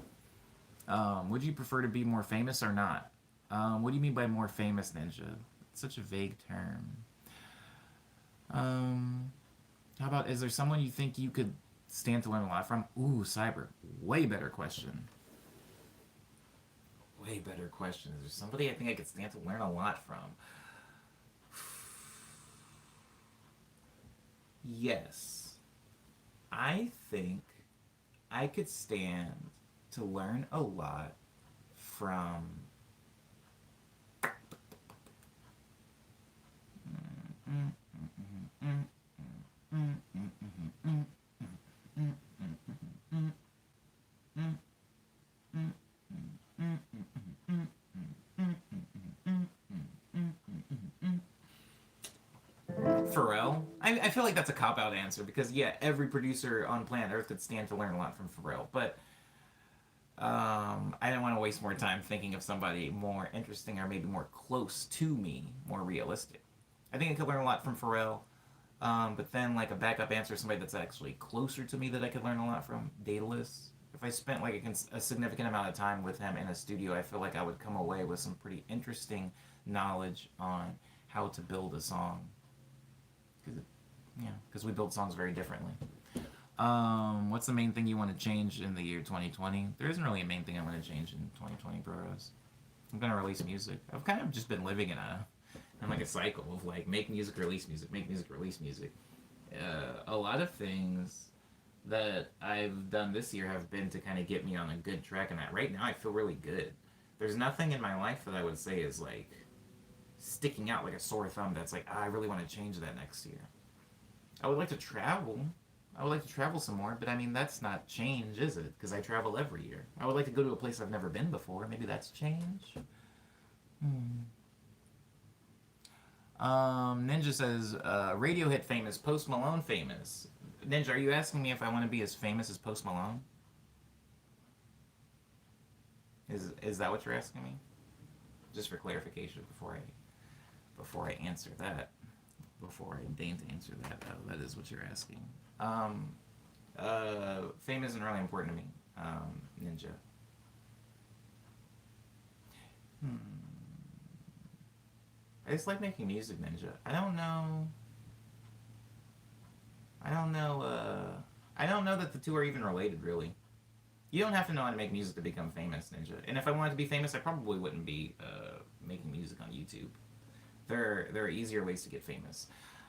Speaker 1: would you prefer to be more famous or not? What do you mean by more famous, Ninja? It's such a vague term. How about, is there someone you think you could stand to learn a lot from? Ooh, Cyber. Way better question. Way better question. Is there somebody I think I could stand to learn a lot from? Yes. I think I could stand to learn a lot from Pharrell. I feel like that's a cop-out answer because, yeah, every producer on planet Earth could stand to learn a lot from Pharrell, but I didn't want to waste more time thinking of somebody more interesting or maybe more close to me, more realistic. I think I could learn a lot from Pharrell. But then like a backup answer, somebody that's actually closer to me that I could learn a lot from, Daedalus. If I spent like a significant amount of time with him in a studio, I feel like I would come away with some pretty interesting knowledge on how to build a song. Cause yeah, because we build songs very differently. What's the main thing you want to change in the year 2020? There isn't really a main thing I want to change in 2020, bros. I'm gonna release music. I've kind of just been living in like a cycle of like make music, release music, make music, release music. A lot of things that I've done this year have been to kind of get me on a good track, and that right now I feel really good. There's nothing in my life that I would say is like sticking out like a sore thumb that's like, I really want to change that next year. I would like to travel. I would like to travel some more, but I mean, that's not change, is it? Because I travel every year. I would like to go to a place I've never been before. Maybe that's change? Hmm. Ninja says, radio hit famous, Post Malone famous. Ninja, are you asking me if I want to be as famous as Post Malone? Is that what you're asking me? Just for clarification before I answer that, before I deign to answer that, that is what you're asking. Um, Fame isn't really important to me, Ninja. Hmm. I just like making music, Ninja. I don't know. I don't know. I don't know that the two are even related, really. You don't have to know how to make music to become famous, Ninja. And if I wanted to be famous, I probably wouldn't be making music on YouTube. There are easier ways to get famous.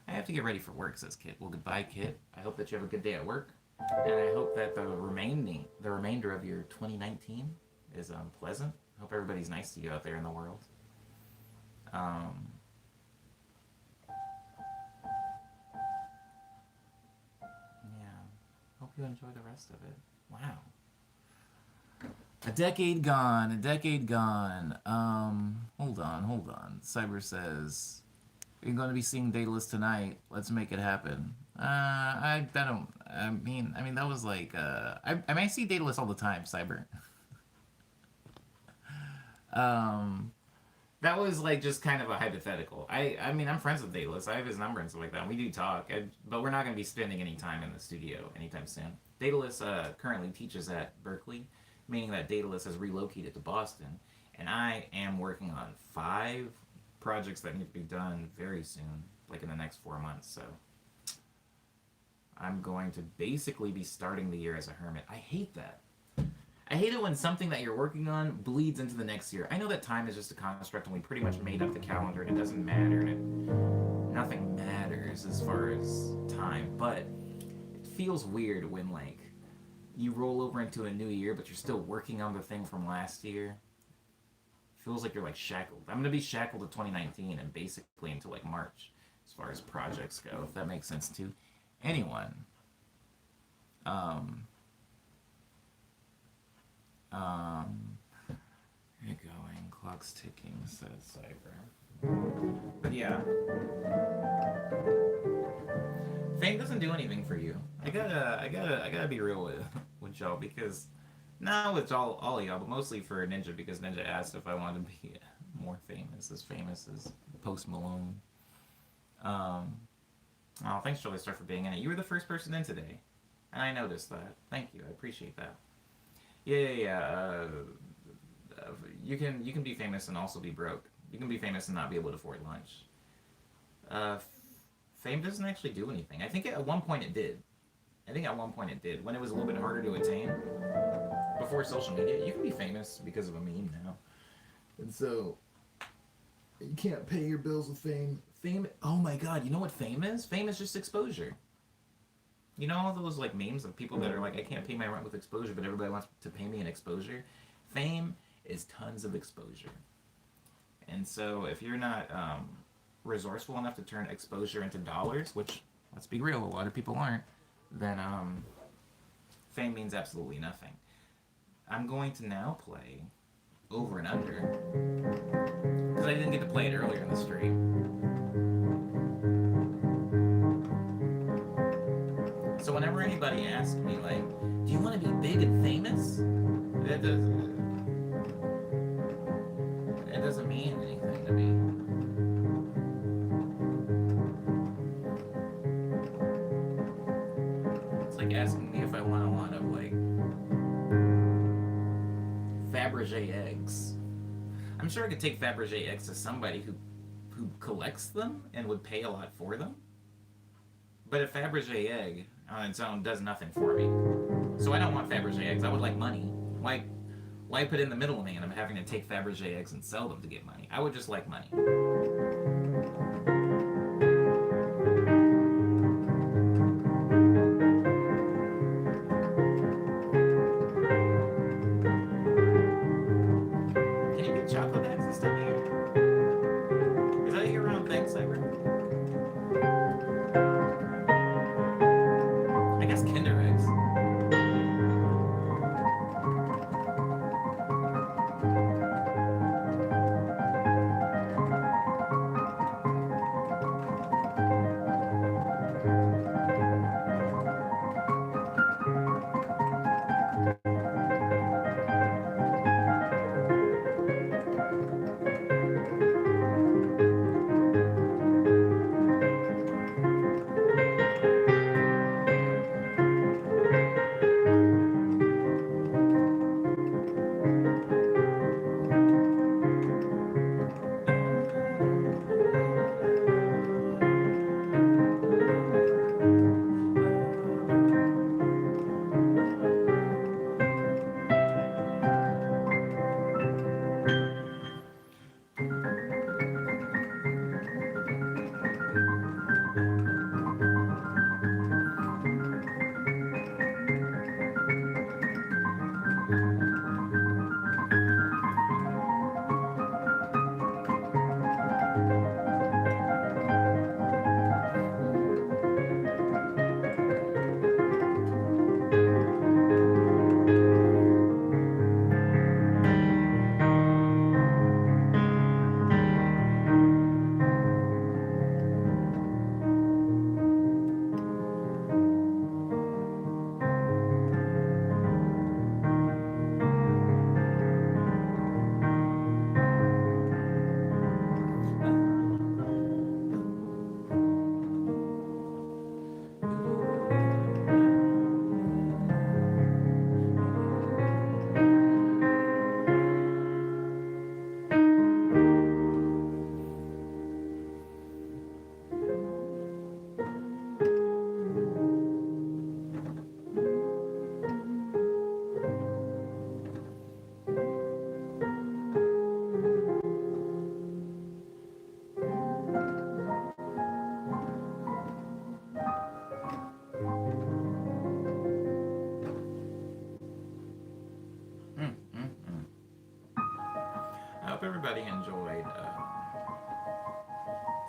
Speaker 1: I have to get ready for work, says Kit. Well, goodbye, Kit. I hope that you have a good day at work, and I hope that the remainder of your 2019 is pleasant. I hope everybody's nice to you out there in the world. Um, yeah. Hope you enjoy the rest of it. Wow. A decade gone, a decade gone. Hold on. Cyber says, you're going to be seeing Daedalus tonight. Let's make it happen. I don't, I mean, that was like, I mean, I see Daedalus all the time, Cyber. Um, that was like just kind of a hypothetical. I mean, I'm friends with Daedalus. I have his number and stuff like that. We do talk, but we're not going to be spending any time in the studio anytime soon. Daedalus currently teaches at Berkeley, meaning that Daedalus has relocated to Boston, and I am working on 5 projects that need to be done very soon, like in the next 4 months. So I'm going to basically be starting the year as a hermit. I hate that. I hate it when something that you're working on bleeds into the next year. I know that time is just a construct and we pretty much made up the calendar and it doesn't matter and nothing matters as far as time, but it feels weird when like you roll over into a new year but you're still working on the thing from last year. It feels like you're like shackled. I'm gonna be shackled to 2019 and basically until like March as far as projects go, if that makes sense to anyone. Um, Um, you're going. Clock's ticking, says Cyber. But yeah, fame doesn't do anything for you. I gotta be real with y'all because not with all y'all, but mostly for Ninja because Ninja asked if I wanted to be more famous as Post Malone. Um, oh, thanks, Jolly Star, for being in it. You were the first person in today, and I noticed that. Thank you. I appreciate that. Yeah. You can be famous and also be broke. You can be famous and not be able to afford lunch. Uh, Fame doesn't actually do anything. I think at one point it did. I think at one point it did when it was a little bit harder to attain before social media. You can be famous because of a meme now, and so you can't pay your bills with fame. Fame. Oh my God! You know what fame is? Fame is just exposure. You know all those like memes of people that are like, I can't pay my rent with exposure, but everybody wants to pay me in exposure. Fame is tons of exposure, and so if you're not resourceful enough to turn exposure into dollars, which let's be real, a lot of people aren't, then fame means absolutely nothing. I'm going to now play Over and Under because I didn't get to play it earlier in the stream. So whenever anybody asks me like, "Do you want to be big and famous?" It doesn't mean anything to me. asking me if I want a lot of like Fabergé eggs. I'm sure I could take Fabergé eggs to somebody who collects them and would pay a lot for them. But a Fabergé egg on its own does nothing for me. So I don't want Fabergé eggs. I would like money. Why put in the middleman of having to take Fabergé eggs and sell them to get money? I would just like money. Can you get chocolate eggs instead of here? Is that a year-round thing, Cyber? I guess Kinder eggs. I hope everybody enjoyed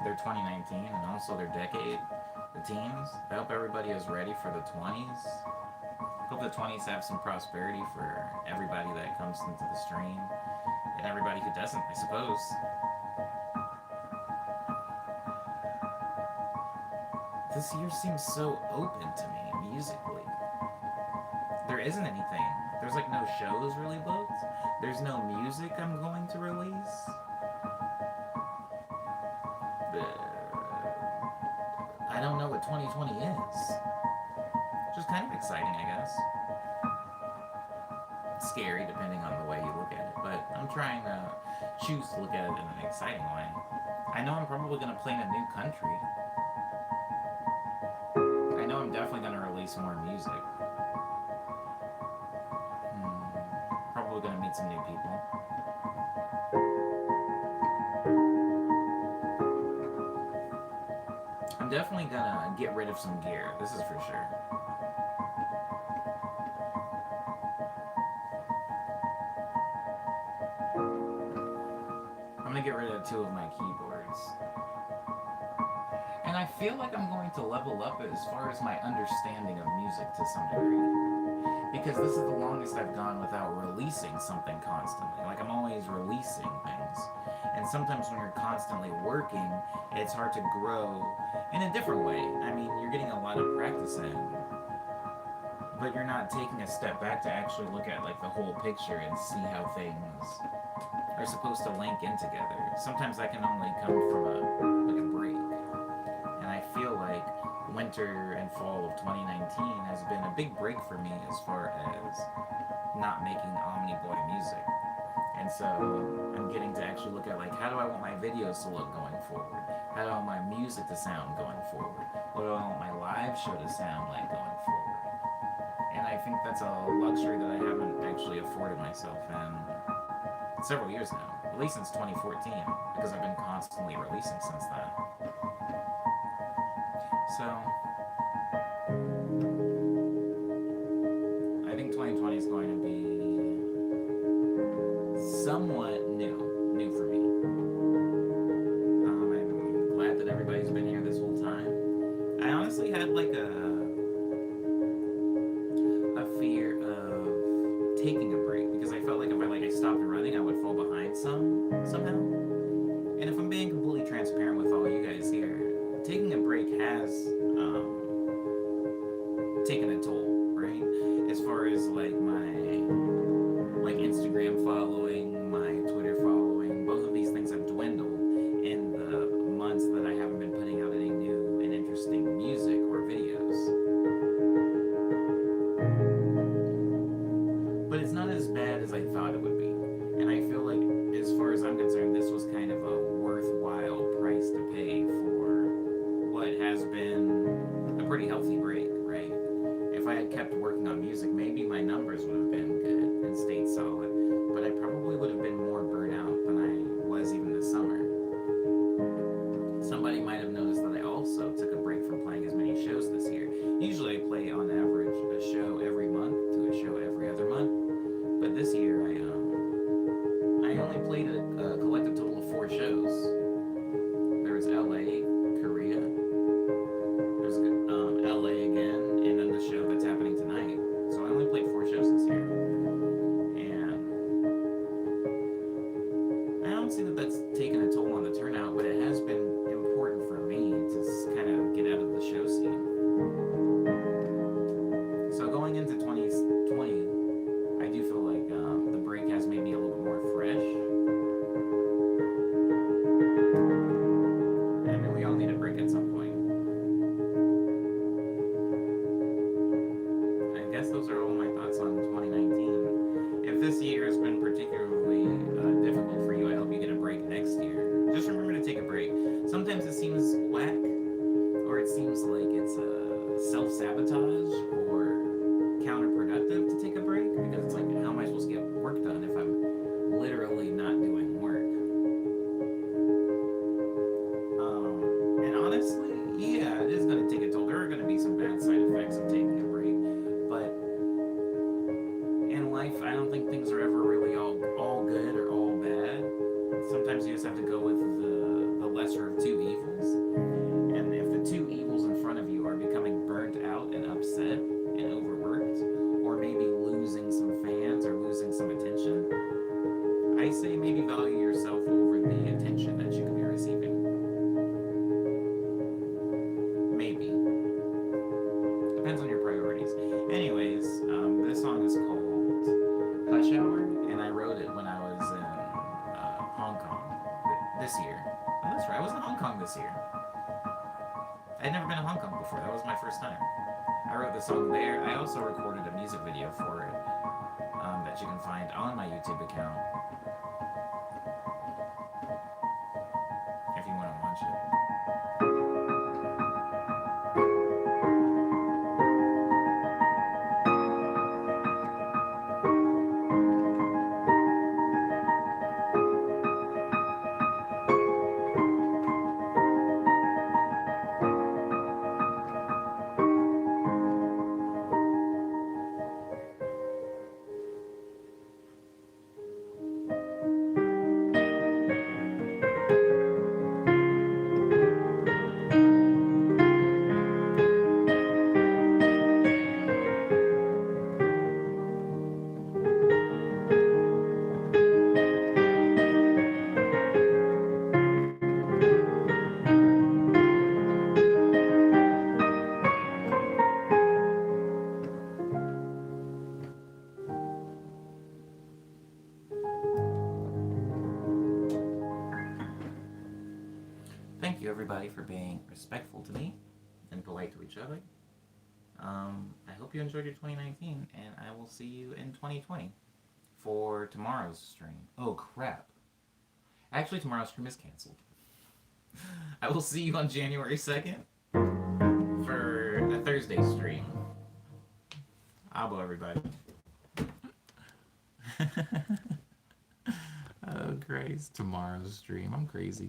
Speaker 1: their 2019 and also their decade, the teens. I hope everybody is ready for the 20s. Hope the 20s have some prosperity for everybody that comes into the stream and everybody who doesn't, I suppose. This year seems so open to me musically. There isn't anything. There's like no shows really booked. There's no music I'm going to release. I don't know what 2020 is. Just kind of exciting, I guess. Scary, depending on the way you look at it. But I'm trying to choose to look at it in an exciting way. I know I'm probably going to play in a new country. I know I'm definitely going to release more music. Probably going to meet some new people. I'm definitely going to get rid of some gear. This is for sure. I'm going to get rid of 2 of my keyboards. And I feel like I'm going to level up as far as my understanding of music to some degree. Because this is the longest I've gone without releasing something constantly. Like, I'm always releasing things. And sometimes when you're constantly working, it's hard to grow in a different way. I mean, you're getting a lot of practice in, but you're not taking a step back to actually look at like the whole picture and see how things are supposed to link in together. Sometimes that can only come from a break. And I feel like when winter and fall of 2019 has been a big break for me as far as not making Omni Boy music. And so I'm getting to actually look at like how do I want my videos to look going forward? How do I want my music to sound going forward? What do I want my live show to sound like going forward? And I think that's a luxury that I haven't actually afforded myself in several years now, at least since 2014, because I've been constantly releasing since then. So I think 2020 is going to be somewhat new for me. I'm glad that everybody's been here this whole time. I honestly had like a fear of taking a break because I felt like if I stopped running, I would fall behind somehow. And if I'm being completely transparent with all you guys here, taking a break has taken a toll, right? As far as like my Instagram following, my Twitter following, both of these things have dwindled in the months that I haven't been putting out any new and interesting music or videos. But it's not as bad as I thought it would be. And I feel like, as far as I'm concerned, this was kind of a worthwhile price to pay for what has been a pretty healthy break, right? If I had kept working on music, maybe my numbers would have been good and stayed solid, but I probably would have been more burnt out than I was even this summer. Somebody might have noticed that I also took a break from playing as many shows this year. Usually I play on average a show every month to a show every other month, but this year I only played a collective total of 4 shows. There was LA, Korea, there's LA again, and then the show that's happening tonight. So I only played 4 shows this year. And I don't see that that's taken a toll on the turnout, but it has been important for me to kind of get out of the show scene. So going into 2020, I do feel like the break has made me a little bit more fresh. I mean, we all need a break at some point. I guess those are all my thoughts on 2019. If this year has been particularly difficult for you, I hope you get a break next year. Just remember to take a break. Sometimes it seems whack, or it seems like it's self-sabotage or counterproductive to take a break, because it's like, how am I supposed to get work done if I'm literally not doing work? And honestly, yeah, it is going to take a toll. There are going to be some bad side effects of taking a break, but in life, I don't think things are ever really all good or all bad. Sometimes you just have to go with the lesser of two evils. And if the two evils in front of you are becoming burnt out and upset and overworked, or maybe losing some fans or losing some attention, I say maybe value yourself over the attention that you could be receiving. Maybe. Depends on your priorities. Anyways, this song is called Hush Hour, and I wrote it when I was in Hong Kong this year. Oh, that's right, I was in Hong Kong this year. I'd never been to Hong Kong before. That was my first time. I wrote the song there. I also recorded a music video for it that you can find on my YouTube account if you want to watch it. Thank you, everybody, for being respectful to me and been polite to each other. I hope you enjoyed your 2019, and I will see you in 2020 for tomorrow's stream. Oh, crap. Actually, tomorrow's stream is canceled. I will see you on January 2nd for a Thursday stream. Abo, everybody. Oh, Grace. Tomorrow's stream. I'm crazy.